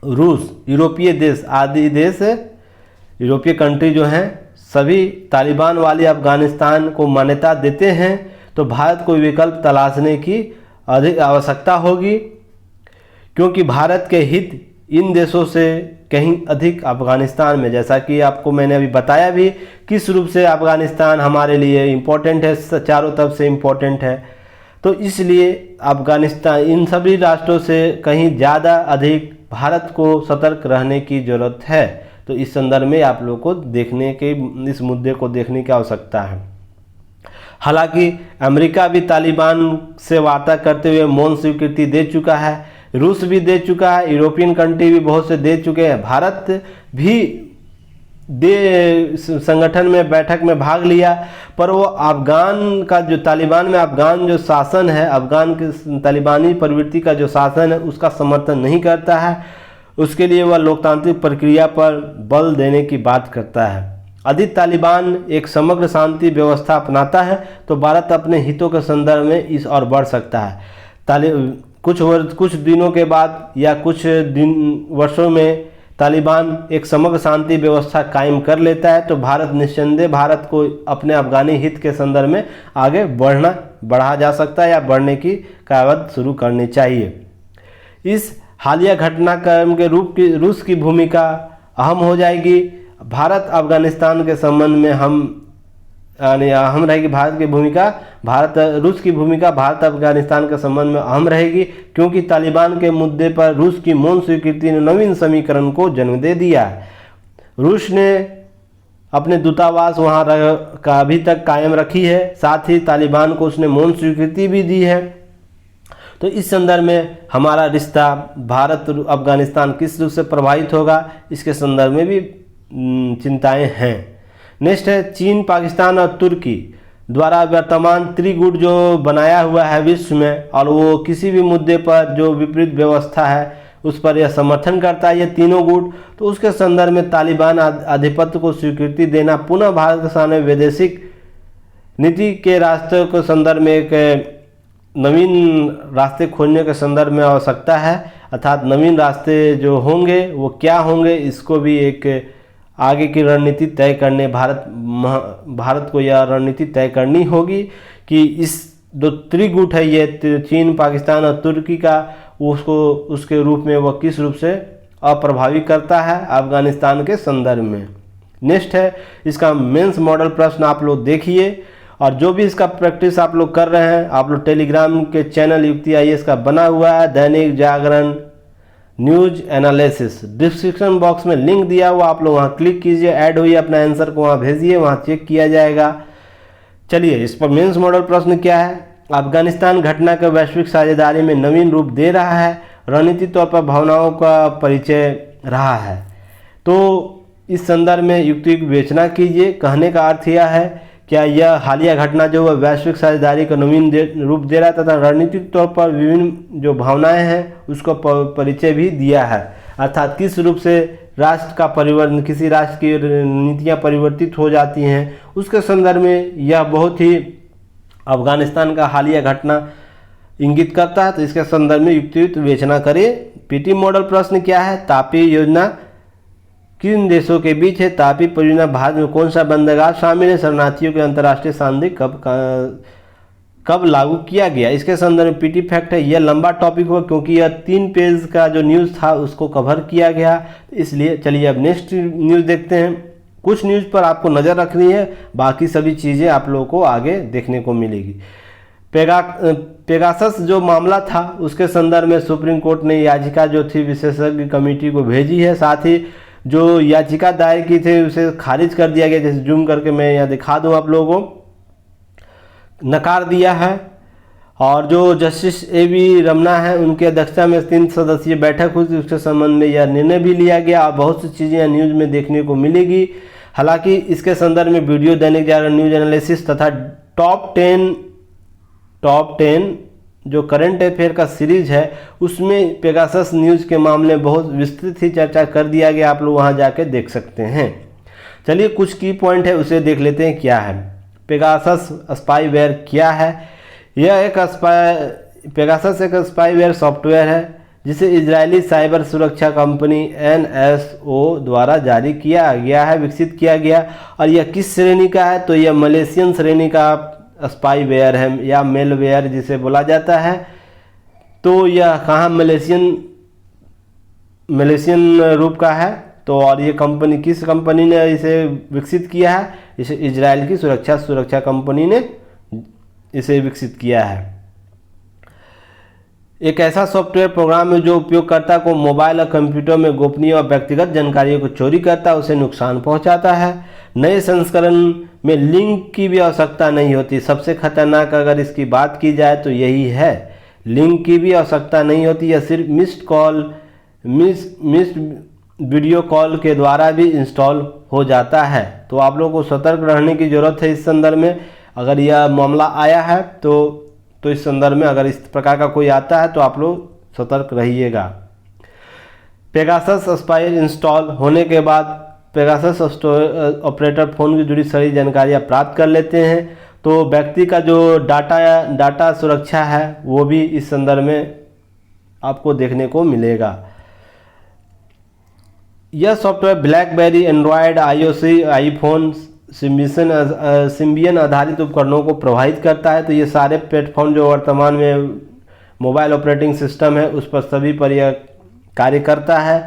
रूस, यूरोपीय देश आदि देश, यूरोपीय कंट्री जो हैं सभी तालिबान वाली अफगानिस्तान को मान्यता देते हैं, तो भारत को विकल्प तलाशने की अधिक आवश्यकता होगी, क्योंकि भारत के हित इन देशों से कहीं अधिक अफगानिस्तान में, जैसा कि आपको मैंने अभी बताया भी किस रूप से अफगानिस्तान हमारे लिए इम्पोर्टेंट है, चारों तरफ से इम्पोर्टेंट है। तो इसलिए अफगानिस्तान इन सभी राष्ट्रों से कहीं ज़्यादा अधिक भारत को सतर्क रहने की ज़रूरत है। तो इस संदर्भ में आप लोगों को इस मुद्दे को देखने की आवश्यकता है। हालांकि अमेरिका भी तालिबान से वार्ता करते हुए मौन स्वीकृति दे चुका है, रूस भी दे चुका है, यूरोपियन कंट्री भी बहुत से दे चुके हैं, भारत भी संगठन में बैठक में भाग लिया, पर वो अफगान का जो तालिबान में अफगान जो शासन है, अफगान के तालिबानी प्रवृत्ति का जो शासन है उसका समर्थन नहीं करता है। उसके लिए वह लोकतांत्रिक प्रक्रिया पर बल देने की बात करता है। यदि तालिबान एक समग्र शांति व्यवस्था अपनाता है तो भारत अपने हितों के संदर्भ में इस ओर बढ़ सकता है। कुछ दिनों के बाद या कुछ वर्षों में तालिबान एक समग्र शांति व्यवस्था कायम कर लेता है तो भारत निस्संदेह भारत को अपने अफगानी हित के संदर्भ में आगे बढ़ा जा सकता है या बढ़ने की कवायद शुरू करनी चाहिए। इस हालिया घटनाक्रम के रूस की भूमिका अहम हो जाएगी। भारत अफगानिस्तान के संबंध में अहम रहेगी। रूस की भूमिका भारत अफगानिस्तान के संबंध में अहम रहेगी, क्योंकि तालिबान के मुद्दे पर रूस की मौन स्वीकृति ने नवीन समीकरण को जन्म दे दिया है। रूस ने अपने दूतावास वहां का अभी तक कायम रखी है, साथ ही तालिबान को उसने मौन स्वीकृति भी दी है। तो इस संदर्भ में हमारा रिश्ता भारत अफगानिस्तान किस रूप से प्रभावित होगा, इसके संदर्भ में भी चिंताएं हैं। नेक्स्ट है चीन, पाकिस्तान और तुर्की द्वारा वर्तमान त्रिगुट जो बनाया हुआ है विश्व में, और वो किसी भी मुद्दे पर जो विपरीत व्यवस्था है उस पर यह समर्थन करता है, ये तीनों गुट। तो उसके संदर्भ में तालिबान आधिपत्य को स्वीकृति देना पुनः भारत के सामने वैदेशिक नीति के रास्ते के संदर्भ में एक नवीन रास्ते खोजने के संदर्भ में आवश्यकता है। अर्थात नवीन रास्ते जो होंगे वो क्या होंगे, इसको भी एक आगे की रणनीति तय करने भारत को यह रणनीति तय करनी होगी कि इस जो त्रिगुट है ये चीन, पाकिस्तान और तुर्की का, उसके रूप में वह किस रूप से अप्रभावी करता है अफगानिस्तान के संदर्भ में। नेक्स्ट है इसका मेंस मॉडल प्रश्न आप लोग देखिए, और जो भी इसका प्रैक्टिस आप लोग कर रहे हैं, आप लोग टेलीग्राम के चैनल युक्ति आईएएस का बना हुआ है, Dainik Jagran news analysis, description box में लिंक दिया हुआ, आप लोग वहाँ क्लिक कीजिए, ऐड हुई अपना आंसर को वहाँ भेजिए, वहाँ चेक किया जाएगा। चलिए इस पर मेंस मॉडल प्रश्न क्या है। अफगानिस्तान घटना के वैश्विक साझेदारी में नवीन रूप दे रहा है, रणनीतिक तौर पर भावनाओं का परिचय रहा है। तो इस संदर्भ में युक्ति की विवेचना कीजिए। कहने का अर्थ यह है क्या यह हालिया घटना जो है वैश्विक साझेदारी का नवीन रूप दे रहा है तथा रणनीतिक तौर पर विभिन्न जो भावनाएं हैं उसको परिचय भी दिया है। अर्थात किस रूप से राष्ट्र का परिवर्तन, किसी राष्ट्र की नीतियां परिवर्तित हो जाती हैं, उसके संदर्भ में यह बहुत ही अफगानिस्तान का हालिया घटना इंगित करता है। तो इसके संदर्भ में युक्तियुक्त विवेचना करें। पीटी मॉडल प्रश्न क्या है। तापी योजना किन देशों के बीच है। तापी परियोजना भारत में कौन सा बंदरगाह शामिल है। शरणार्थियों के अंतर्राष्ट्रीय शांति कब लागू किया गया। इसके संदर्भ में पीटी फैक्ट है। यह लंबा टॉपिक हुआ क्योंकि यह 3 पेज का जो न्यूज़ था उसको कवर किया गया, इसलिए चलिए अब नेक्स्ट न्यूज़ देखते हैं। कुछ न्यूज़ पर आपको नज़र रखनी है, बाकी सभी चीज़ें आप लोगों को आगे देखने को मिलेगी। पेगासस जो मामला था उसके संदर्भ में सुप्रीम कोर्ट ने याचिका जो थी विशेषज्ञ कमेटी को भेजी है, साथ ही जो याचिका दायर की थी उसे खारिज कर दिया गया। जैसे जूम करके मैं यहाँ दिखा दूँ आप लोगों को, नकार दिया है। और जो जस्टिस ए.वी. रमना है उनकी अध्यक्षता में 3 सदस्यीय बैठक हुई थी, उसके संबंध में यह निर्णय भी लिया गया और बहुत सी चीज़ें न्यूज़ में देखने को मिलेगी। हालांकि इसके संदर्भ में video Dainik Jagran news analysis तथा टॉप 10 जो करंट अफेयर का सीरीज है उसमें पेगासस न्यूज़ के मामले में बहुत विस्तृत ही चर्चा कर दिया गया, आप लोग वहां जाके देख सकते हैं। चलिए कुछ की पॉइंट है उसे देख लेते हैं क्या है। पेगासस स्पाईवेयर क्या है। यह पेगासस एक स्पाईवेयर सॉफ्टवेयर है जिसे इजरायली साइबर सुरक्षा कंपनी NSO द्वारा जारी किया गया है, विकसित किया गया। और यह किस श्रेणी का है, तो यह मलेशियन श्रेणी का स्पाईवेयर है या मेलवेयर जिसे बोला जाता है। तो यह कहाँ मलेशियन रूप का है। तो और ये कंपनी किस कंपनी ने इसे विकसित किया है, इसे इजराइल की सुरक्षा कंपनी ने इसे विकसित किया है। एक ऐसा सॉफ्टवेयर प्रोग्राम है जो उपयोगकर्ता को मोबाइल और कंप्यूटर में गोपनीय और व्यक्तिगत जानकारियों को चोरी करता है, उसे नुकसान पहुंचाता है। नए संस्करण में लिंक की भी आवश्यकता नहीं होती। सबसे खतरनाक अगर इसकी बात की जाए तो यही है, लिंक की भी आवश्यकता नहीं होती। यह सिर्फ वीडियो कॉल के द्वारा भी इंस्टॉल हो जाता है। तो आप लोगों को सतर्क रहने की ज़रूरत है इस संदर्भ में। अगर यह मामला आया है तो इस संदर्भ में अगर इस प्रकार का कोई आता है तो आप लोग सतर्क रहिएगा। पेगासस स्पाई इंस्टॉल होने के बाद पेगासस ऑपरेटर फ़ोन की जुड़ी सारी जानकारियाँ प्राप्त कर लेते हैं। तो व्यक्ति का जो डाटा सुरक्षा है वो भी इस संदर्भ में आपको देखने को मिलेगा। यह software blackberry, Android, IOC, iPhone, Symbian आधारित उपकरणों को प्रभावित करता है। तो ये सारे प्लेटफॉर्म जो वर्तमान में मोबाइल ऑपरेटिंग सिस्टम है उस पर सभी पर यह कार्य करता है।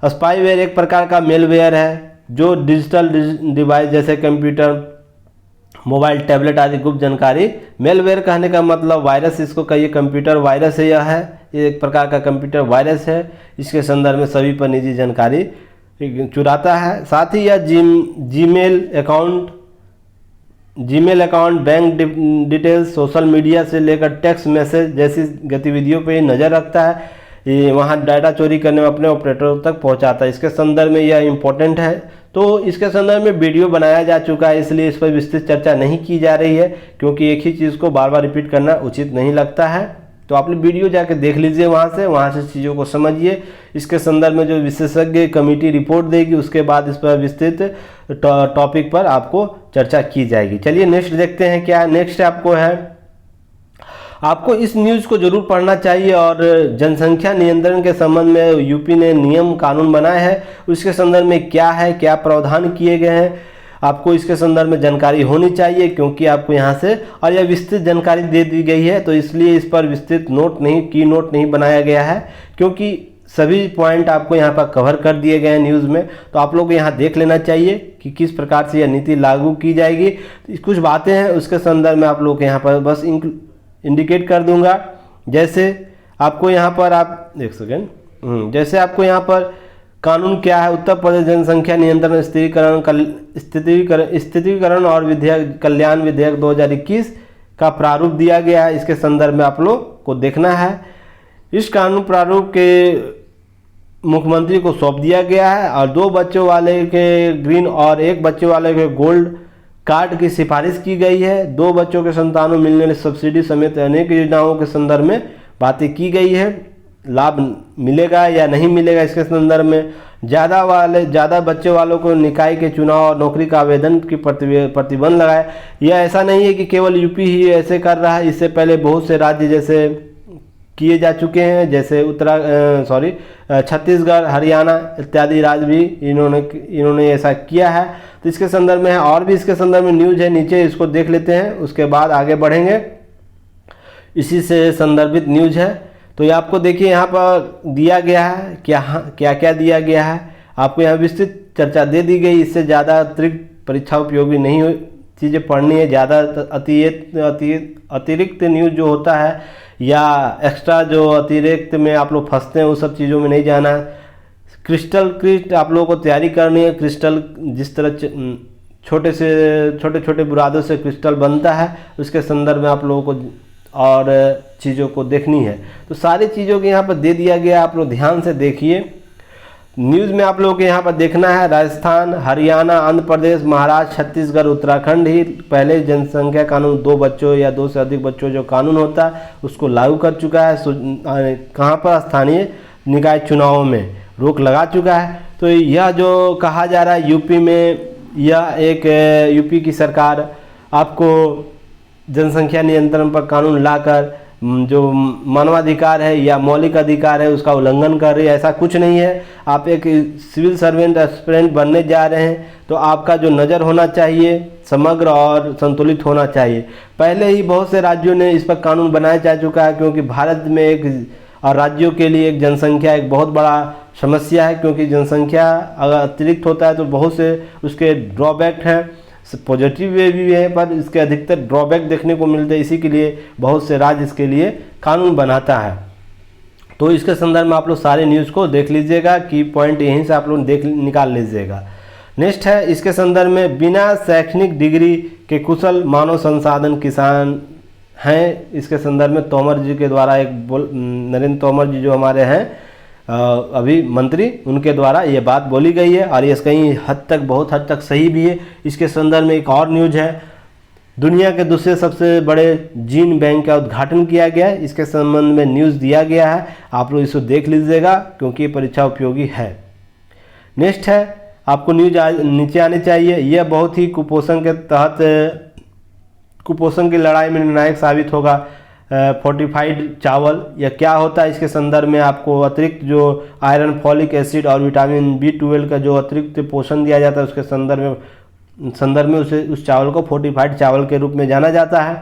स्पाईवेयर एक प्रकार का मेलवेयर है जो डिजिटल डिवाइस जैसे कंप्यूटर, मोबाइल, टैबलेट आदि गुप्त जानकारी। मेलवेयर कहने का मतलब वायरस, इसको कहिए कंप्यूटर वायरस है। यह है एक प्रकार का कंप्यूटर वायरस है। इसके संदर्भ में सभी पर निजी जानकारी चुराता है। साथ ही यह Gmail account, bank details, social media से लेकर टेक्स्ट मैसेज जैसी गतिविधियों पर नज़र रखता है। ये वहाँ डाटा चोरी करने में अपने ऑपरेटरों तक पहुँचाता है। इसके संदर्भ में यह इम्पोर्टेंट है। तो इसके संदर्भ में वीडियो बनाया जा चुका है, इसलिए इस पर विस्तृत चर्चा नहीं की जा रही है, क्योंकि एक ही चीज़ को बार बार रिपीट करना उचित नहीं लगता है। तो आप वीडियो जाके देख लीजिए, वहाँ से चीज़ों को समझिए। इसके संदर्भ में जो विशेषज्ञ कमेटी रिपोर्ट देगी उसके बाद इस पर विस्तृत टॉपिक पर आपको चर्चा की जाएगी। चलिए नेक्स्ट देखते हैं क्या नेक्स्ट आपको है। आपको इस न्यूज़ को जरूर पढ़ना चाहिए। और जनसंख्या नियंत्रण के संबंध में यूपी ने नियम कानून बनाए हैं, उसके संदर्भ में क्या है, क्या प्रावधान किए गए हैं, आपको इसके संदर्भ में जानकारी होनी चाहिए, क्योंकि आपको यहाँ से और यह विस्तृत जानकारी दे दी गई है। तो इसलिए इस पर विस्तृत की नोट नहीं बनाया गया है, क्योंकि सभी पॉइंट आपको यहाँ पर कवर कर दिए गए हैं न्यूज़ में। तो आप लोग को यहाँ देख लेना चाहिए कि किस प्रकार से यह नीति लागू की जाएगी। कुछ बातें हैं उसके संदर्भ में आप लोग के यहाँ पर बस इंडिकेट कर दूंगा। जैसे आपको यहाँ पर आप एक सेकेंड, जैसे आपको यहाँ पर कानून क्या है, उत्तर प्रदेश जनसंख्या नियंत्रण स्थिरीकरण और विधेयक कल्याण विधेयक 2021 का प्रारूप दिया गया है। इसके संदर्भ में आप लोग को देखना है। इस कानून प्रारूप के मुख्यमंत्री को सौंप दिया गया है और 2 बच्चों वाले के ग्रीन और 1 बच्चे वाले के गोल्ड कार्ड की सिफारिश की गई है। 2 बच्चों के संतानों मिलने वाली सब्सिडी समेत अनेक योजनाओं के संदर्भ में बातें की गई है। लाभ मिलेगा या नहीं मिलेगा इसके संदर्भ में। ज़्यादा बच्चे वालों को निकाय के चुनाव और नौकरी का आवेदन की प्रतिबंध लगाए। यह ऐसा नहीं है कि केवल यूपी ही ऐसे कर रहा है, इससे पहले बहुत से राज्य जैसे किए जा चुके हैं, जैसे छत्तीसगढ़, हरियाणा इत्यादि राज्य भी इन्होंने ऐसा किया है। तो इसके संदर्भ में है और भी इसके संदर्भ में न्यूज़ है, नीचे इसको देख लेते हैं, उसके बाद आगे बढ़ेंगे। इसी से संदर्भित न्यूज़ है। तो ये आपको देखिए यहाँ पर दिया गया है क्या क्या दिया गया है, आपको यहाँ विस्तृत चर्चा दे दी गई। इससे ज़्यादा अतिरिक्त परीक्षा उपयोगी नहीं चीज़ें पढ़नी है। ज़्यादा अतिरिक्त न्यूज़ जो होता है या एक्स्ट्रा जो अतिरिक्त में आप लोग फंसते हैं, उस सब चीज़ों में नहीं जाना है। क्रिस्टल आप लोगों को तैयारी करनी है। क्रिस्टल जिस तरह छोटे बुरादों से क्रिस्टल बनता है, उसके संदर्भ में आप लोगों को और चीज़ों को देखनी है। तो सारी चीज़ों को यहाँ पर दे दिया गया, आप लोग ध्यान से देखिए। न्यूज़ में आप लोगों को यहाँ पर देखना है, राजस्थान, हरियाणा, आंध्र प्रदेश, महाराष्ट्र, छत्तीसगढ़, उत्तराखंड ही पहले जनसंख्या कानून 2 बच्चों या 2 से अधिक बच्चों जो कानून होता है उसको लागू कर चुका है। कहाँ पर? स्थानीय निकाय चुनावों में रोक लगा चुका है। तो यह जो कहा जा रहा है यूपी में, यह एक यूपी की सरकार आपको जनसंख्या नियंत्रण पर कानून लाकर जो मानवाधिकार है या मौलिक अधिकार है उसका उल्लंघन कर रही है, ऐसा कुछ नहीं है। आप एक सिविल सर्वेंट एस्पिरेंट बनने जा रहे हैं तो आपका जो नज़र होना चाहिए समग्र और संतुलित होना चाहिए। पहले ही बहुत से राज्यों ने इस पर कानून बनाया जा चुका है, क्योंकि भारत में एक और राज्यों के लिए एक जनसंख्या एक बहुत बड़ा समस्या है, क्योंकि जनसंख्या अगर अतिरिक्त होता है तो बहुत से उसके ड्रॉबैक हैं। पॉजिटिव वे भी है पर इसके अधिकतर ड्रॉबैक देखने को मिलते हैं। इसी के लिए बहुत से राज्य इसके लिए कानून बनाता है। तो इसके संदर्भ में आप लोग सारे न्यूज़ को देख लीजिएगा, की पॉइंट यहीं से आप लोग निकाल लीजिएगा। नेक्स्ट है इसके संदर्भ में, बिना शैक्षणिक डिग्री के कुशल मानव संसाधन किसान हैं। इसके संदर्भ में तोमर जी के द्वारा नरेंद्र तोमर जी जो हमारे हैं अभी मंत्री उनके द्वारा ये बात बोली गई है और ये कहीं हद तक बहुत हद तक सही भी है। इसके संदर्भ में एक और न्यूज है, दुनिया के दूसरे सबसे बड़े जीन बैंक का उद्घाटन किया गया है। इसके संबंध में न्यूज़ दिया गया है, आप लोग इसको देख लीजिएगा क्योंकि ये परीक्षा उपयोगी है। नेक्स्ट है, आपको न्यूज नीचे आनी चाहिए, यह बहुत ही कुपोषण के तहत कुपोषण की लड़ाई में निर्णायक साबित होगा फोर्टिफाइड चावल। यह क्या होता है, इसके संदर्भ में आपको अतिरिक्त जो आयरन, फॉलिक एसिड और विटामिन B12 का जो अतिरिक्त पोषण दिया जाता है उसके संदर्भ में उस चावल को फोर्टिफाइड चावल के रूप में जाना जाता है।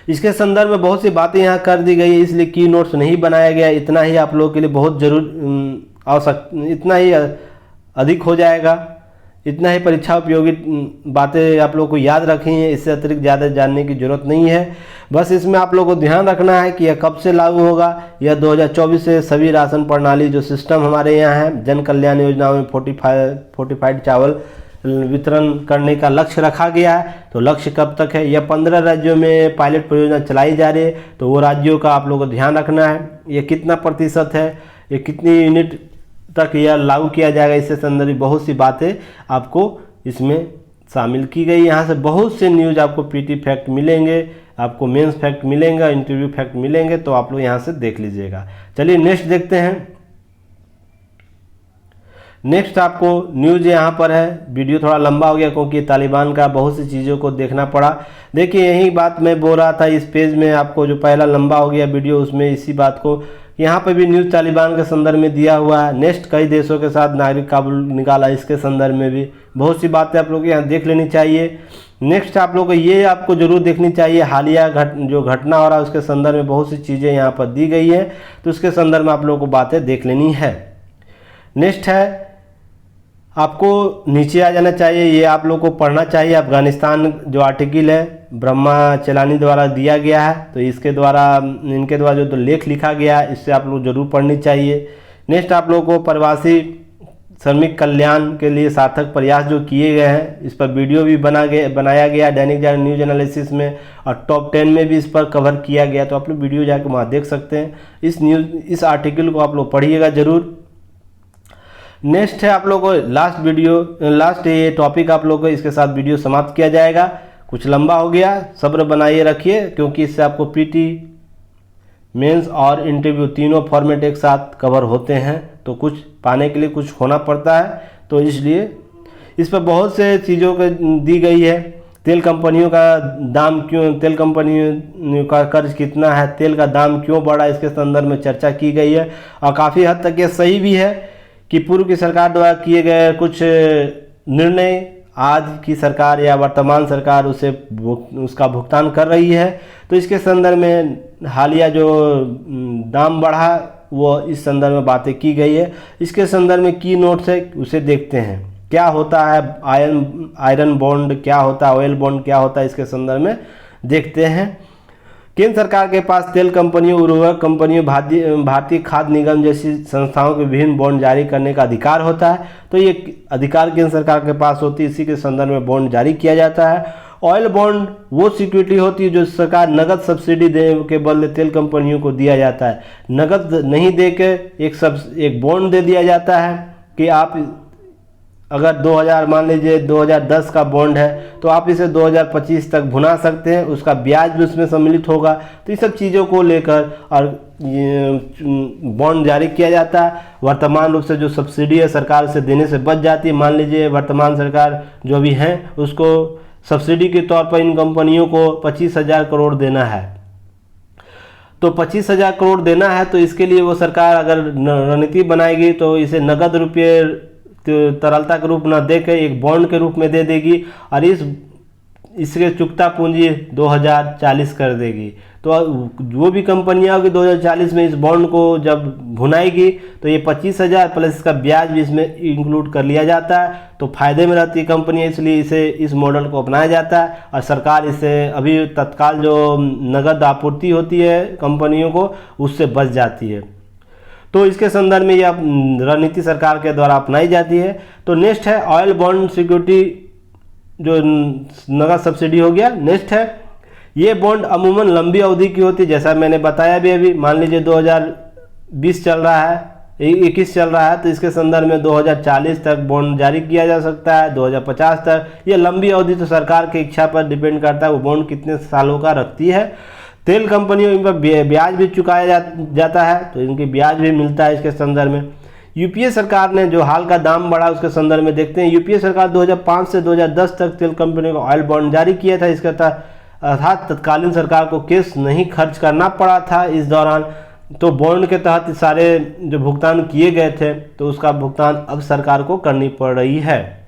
इसके संदर्भ में बहुत सी बातें यहाँ कर दी गई है, इसलिए की नोट्स नहीं बनाया गया। इतना ही आप लोगों के लिए बहुत इतना ही अधिक हो जाएगा, इतना ही परीक्षा उपयोगी बातें आप लोगों को याद रखी हैं, इससे अतिरिक्त ज़्यादा जानने की जरूरत नहीं है। बस इसमें आप लोगों को ध्यान रखना है कि यह कब से लागू होगा। यह 2024 से सभी राशन प्रणाली जो सिस्टम हमारे यहाँ है, जन कल्याण योजनाओं में फोर्टिफाइड चावल वितरण करने का लक्ष्य रखा गया है। तो लक्ष्य कब तक है, यह 15 राज्यों में पायलट परियोजना चलाई जा रही है, तो वो राज्यों का आप लोगों को ध्यान रखना है। ये कितना प्रतिशत है, ये कितनी यूनिट तक यह लागू किया जाएगा, इससे संबंधित बहुत सी बातें आपको इसमें शामिल की गई। यहाँ से बहुत से न्यूज़ आपको पीटी फैक्ट मिलेंगे, आपको मेंस फैक्ट मिलेंगे, इंटरव्यू फैक्ट मिलेंगे, तो आप लोग यहाँ से देख लीजिएगा। चलिए नेक्स्ट देखते हैं। नेक्स्ट आपको न्यूज़ यहाँ पर है, वीडियो थोड़ा लंबा हो गया क्योंकि तालिबान का बहुत सी चीज़ों को देखना पड़ा। देखिए यही बात मैं बोल रहा था, इस पेज में आपको जो पहला लंबा हो गया वीडियो उसमें इसी बात को यहाँ पे भी न्यूज़ तालिबान के संदर्भ में दिया हुआ है। नेक्स्ट कई देशों के साथ नागरिक काबुल निकाला, इसके संदर्भ में भी बहुत सी बातें आप लोग को यहाँ देख लेनी चाहिए। नेक्स्ट आप लोग को ये आपको जरूर देखनी चाहिए, हालिया जो घटना हो रहा है उसके संदर्भ में बहुत सी चीज़ें यहाँ पर दी गई है, तो उसके संदर्भ में आप लोगों को बातें देख लेनी है। नेक्स्ट है, आपको नीचे आ जाना चाहिए, ये आप लोग को पढ़ना चाहिए। अफगानिस्तान जो आर्टिकल है ब्रह्मा चेलानी द्वारा दिया गया है, तो इनके द्वारा जो लेख लिखा गया है इससे आप लोग जरूर पढ़नी चाहिए। नेक्स्ट आप लोगों को प्रवासी श्रमिक कल्याण के लिए सार्थक प्रयास जो किए गए हैं, इस पर वीडियो भी बनाया गया दैनिक जागरण न्यूज एनालिसिस में, और टॉप 10 में भी इस पर कवर किया गया, तो आप लोग वीडियो जाकर वहाँ देख सकते हैं। इस आर्टिकल को आप लोग पढ़िएगा जरूर। नेक्स्ट है आप लोगों को लास्ट ये टॉपिक आप लोगों को इसके साथ वीडियो समाप्त किया जाएगा। कुछ लंबा हो गया, सब्र बनाए रखिए क्योंकि इससे आपको पीटी, मेंस और इंटरव्यू तीनों फॉर्मेट एक साथ कवर होते हैं, तो कुछ पाने के लिए कुछ होना पड़ता है, तो इसलिए इस पर बहुत से चीज़ों को दी गई है। तेल कंपनियों का दाम क्यों, तेल कंपनियों का कर्ज कितना है, तेल का दाम क्यों बढ़ा, इसके संदर्भ में चर्चा की गई है। और काफ़ी हद तक ये सही भी है कि पूर्व की सरकार द्वारा किए गए कुछ निर्णय आज की सरकार या वर्तमान सरकार उसका भुगतान कर रही है, तो इसके संदर्भ में हालिया जो दाम बढ़ा वो इस संदर्भ में बातें की गई है। इसके संदर्भ में की नोट्स है, उसे देखते हैं। क्या होता है आयरन बॉन्ड, क्या होता है ऑयल बॉन्ड, क्या होता है, इसके संदर्भ में देखते हैं। केंद्र सरकार के पास तेल कंपनियों, उर्वरक कंपनियों, भारतीय खाद्य निगम जैसी संस्थाओं के विभिन्न बॉन्ड जारी करने का अधिकार होता है, तो ये अधिकार केंद्र सरकार के पास होती है, इसी के संदर्भ में बॉन्ड जारी किया जाता है। ऑयल बॉन्ड वो सिक्योरिटी होती है जो सरकार नगद सब्सिडी देने के बदले तेल कंपनियों को दिया जाता है। नगद नहीं दे के एक बॉन्ड दे दिया जाता है कि आप अगर 2000 मान लीजिए 2010 का बॉन्ड है तो आप इसे 2025 तक भुना सकते हैं, उसका ब्याज भी उसमें सम्मिलित होगा। तो ये सब चीज़ों को लेकर और बॉन्ड जारी किया जाता है। वर्तमान रूप से जो सब्सिडी है सरकार से देने से बच जाती है। मान लीजिए वर्तमान सरकार जो भी है उसको सब्सिडी के तौर पर इन कंपनियों को 25,000 करोड़ देना है, तो 25,000 करोड़ देना है, तो इसके लिए वो सरकार अगर रणनीति बनाएगी तो इसे नगद रुपये तरलता के रूप न दे के एक बॉन्ड के रूप में दे देगी और इसके चुकता पूंजी 2040 कर देगी। तो जो भी कंपनियां होगी 2040 में इस बॉन्ड को जब भुनाएगी तो ये 25,000 प्लस इसका ब्याज भी इसमें इंक्लूड कर लिया जाता है, तो फायदे में रहती है कंपनी, इसलिए इस मॉडल को अपनाया जाता है। और सरकार इसे अभी तत्काल जो नगद आपूर्ति होती है कंपनियों को उससे बच जाती है। तो इसके संदर्भ में यह रणनीति सरकार के द्वारा अपनाई जाती है। तो नेक्स्ट है ऑयल बॉन्ड सिक्योरिटी जो नगद सब्सिडी हो गया। नेक्स्ट है ये बॉन्ड अमूमन लंबी अवधि की होती है, जैसा मैंने बताया भी अभी। मान लीजिए 2020 चल रहा है 21 चल रहा है, तो इसके संदर्भ में 2040 तक बॉन्ड जारी किया जा सकता है, 2050 तक। ये लंबी अवधि तो सरकार की इच्छा पर डिपेंड करता है वो बॉन्ड कितने सालों का रखती है। तेल कंपनियों इन पर ब्याज भी चुकाया जाता है, तो इनकी ब्याज भी मिलता है इसके संदर्भ में। यूपीए सरकार ने जो हाल का दाम बढ़ा उसके संदर्भ में देखते हैं। यूपीए सरकार 2005 से 2010 तक तेल कंपनियों को ऑयल बॉन्ड जारी किया था। इसके अर्थात तत्कालीन सरकार को कैश नहीं खर्च करना पड़ा था इस दौरान, तो बॉन्ड के तहत सारे जो भुगतान किए गए थे तो उसका भुगतान अब सरकार को करनी पड़ रही है।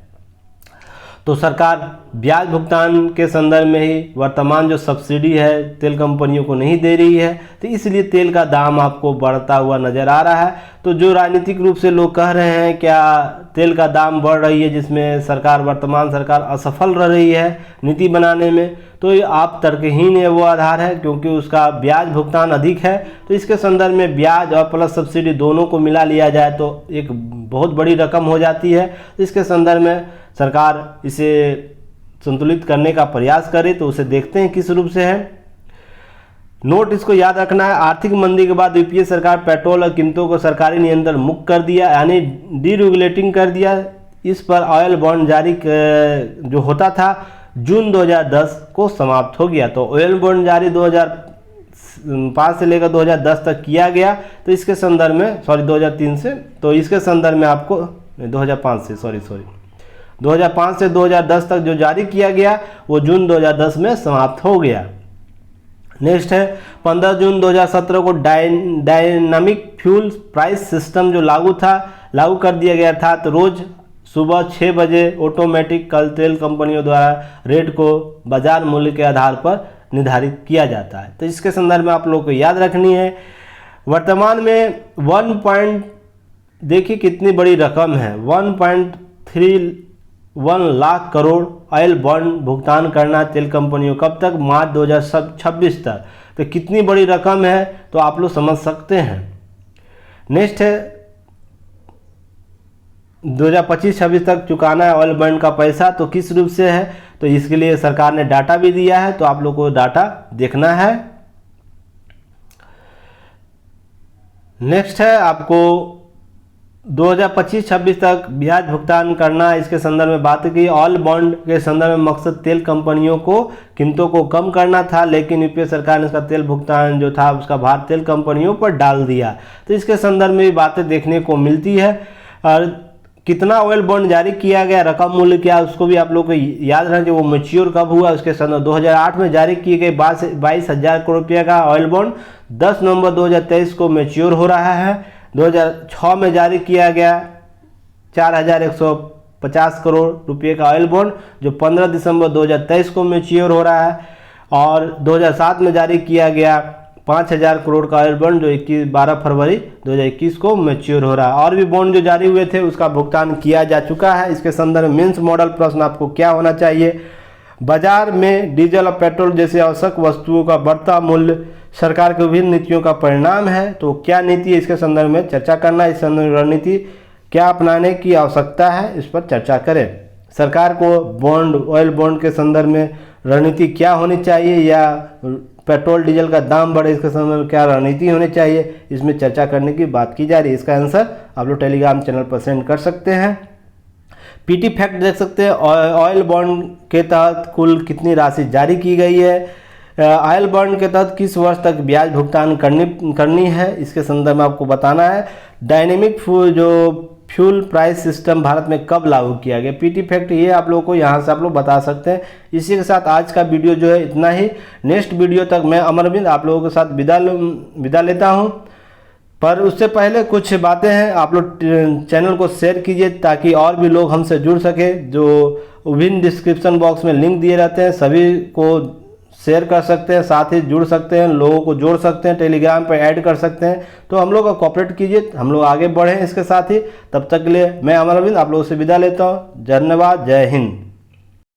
तो सरकार ब्याज भुगतान के संदर्भ में ही वर्तमान जो सब्सिडी है तेल कंपनियों को नहीं दे रही है, तो इसलिए तेल का दाम आपको बढ़ता हुआ नज़र आ रहा है। तो जो राजनीतिक रूप से लोग कह रहे हैं क्या तेल का दाम बढ़ रही है जिसमें वर्तमान सरकार असफल रह रही है नीति बनाने में, तो ये आप तर्कहीन है वो आधार है, क्योंकि उसका ब्याज भुगतान अधिक है। तो इसके संदर्भ में ब्याज और प्लस सब्सिडी दोनों को मिला लिया जाए तो एक बहुत बड़ी रकम हो जाती है। इसके संदर्भ में सरकार इसे संतुलित करने का प्रयास करे, तो उसे देखते हैं किस रूप से है। नोट इसको याद रखना है, आर्थिक मंदी के बाद यूपीए सरकार पेट्रोल और कीमतों को सरकारी नियंत्रण मुक्त कर दिया, यानी डीरेगुलेटिंग कर दिया। इस पर ऑयल बॉन्ड जारी जो होता था जून 2010 को समाप्त हो गया। तो ऑयल बॉन्ड जारी 2005 से लेकर 2010 तक किया गया। तो इसके संदर्भ में 2003 से, तो इसके संदर्भ में आपको 2005 से 2005 से 2010 तक जो जारी किया गया वो जून 2010 में समाप्त हो गया। नेक्स्ट है 15 जून 2017 को डायनामिक फ्यूल प्राइस सिस्टम जो लागू कर दिया गया था। तो रोज सुबह 6 बजे ऑटोमेटिक कल तेल कंपनियों द्वारा रेट को बाजार मूल्य के आधार पर निर्धारित किया जाता है। तो इसके संदर्भ में आप लोगों को याद रखनी है। वर्तमान में देखिए कितनी बड़ी रकम है, 1.31 लाख करोड़ ऑयल बॉन्ड भुगतान करना तेल कंपनियों कब तक, मार्च 2026 तक। तो कितनी बड़ी रकम है तो आप लोग समझ सकते हैं। नेक्स्ट है 2025-26 तक चुकाना है ऑयल बॉन्ड का पैसा, तो किस रूप से है, तो इसके लिए सरकार ने डाटा भी दिया है, तो आप लोग को डाटा देखना है। नेक्स्ट है आपको 2025-26 तक ब्याज भुगतान करना, इसके संदर्भ में बात की। ऑयल बॉन्ड के संदर्भ में मकसद तेल कंपनियों को कीमतों को कम करना था, लेकिन यूपीए सरकार ने इसका तेल भुगतान जो था उसका भार तेल कंपनियों पर डाल दिया। तो इसके संदर्भ में भी बातें देखने को मिलती है। और कितना ऑयल बॉन्ड जारी किया गया, रकम मूल्य क्या, उसको भी आप लोग को याद रखें। वो मैच्योर कब हुआ उसके संदर्भ 2008 में जारी किए गए 22,000 करोड़ रुपये का ऑयल बॉन्ड 10 नवंबर 2023 को मैच्योर हो रहा है। 2006 में जारी किया गया 4,150 करोड़ रुपये का ऑयल बॉन्ड जो 15 दिसंबर 2023 को मैच्योर हो रहा है। और 2007 में जारी किया गया 5,000 करोड़ का ऑयल बॉन्ड जो 12 फरवरी 2021 को मैच्योर हो रहा है। और भी बॉन्ड जो जारी हुए थे उसका भुगतान किया जा चुका है। इसके संदर्भ में मेंस मॉडल प्रश्न आपको क्या होना चाहिए, बाजार में डीजल और पेट्रोल जैसे आवश्यक वस्तुओं का बढ़ता मूल्य सरकार की विभिन्न नीतियों का परिणाम है, तो क्या नीति है इसके संदर्भ में चर्चा करना। इस संदर्भ में रणनीति क्या अपनाने की आवश्यकता है इस पर चर्चा करें। सरकार को ऑयल बॉन्ड के संदर्भ में रणनीति क्या होनी चाहिए, या पेट्रोल डीजल का दाम बढ़े इसके संदर्भ में क्या रणनीति होनी चाहिए, इसमें चर्चा करने की बात की जा रही है। इसका आंसर आप लोग टेलीग्राम चैनल पर सेंड कर सकते हैं। पीटी फैक्ट देख सकते हैं, ऑयल बॉन्ड के तहत कुल कितनी राशि जारी की गई है, ऑयल बॉन्ड के तहत किस वर्ष तक ब्याज भुगतान करनी है, इसके संदर्भ में आपको बताना है। Dynamic fuel price system Bharat में कब लागू किया गया, पीटी फैक्ट ये आप लोगों को यहाँ से आप लोग बता सकते हैं। इसी के साथ आज का वीडियो जो है इतना ही। नेक्स्ट वीडियो तक मैं अमरविंद आप लोगों के साथ विदा लेता हूँ, पर उससे पहले कुछ बातें हैं, आप लोग चैनल को शेयर कीजिए ताकि और भी लोग हमसे जुड़ सके। जो विभिन्न डिस्क्रिप्शन बॉक्स में लिंक दिए रहते हैं सभी को शेयर कर सकते हैं, साथ ही जुड़ सकते हैं, लोगों को जोड़ सकते हैं, टेलीग्राम पर ऐड कर सकते हैं। तो हम लोग का कोऑपरेट कीजिए, हम लोग आगे बढ़ें इसके साथ ही। तब तक के लिए मैं अमरविंद आप लोगों से विदा लेता हूँ। धन्यवाद, जय हिंद।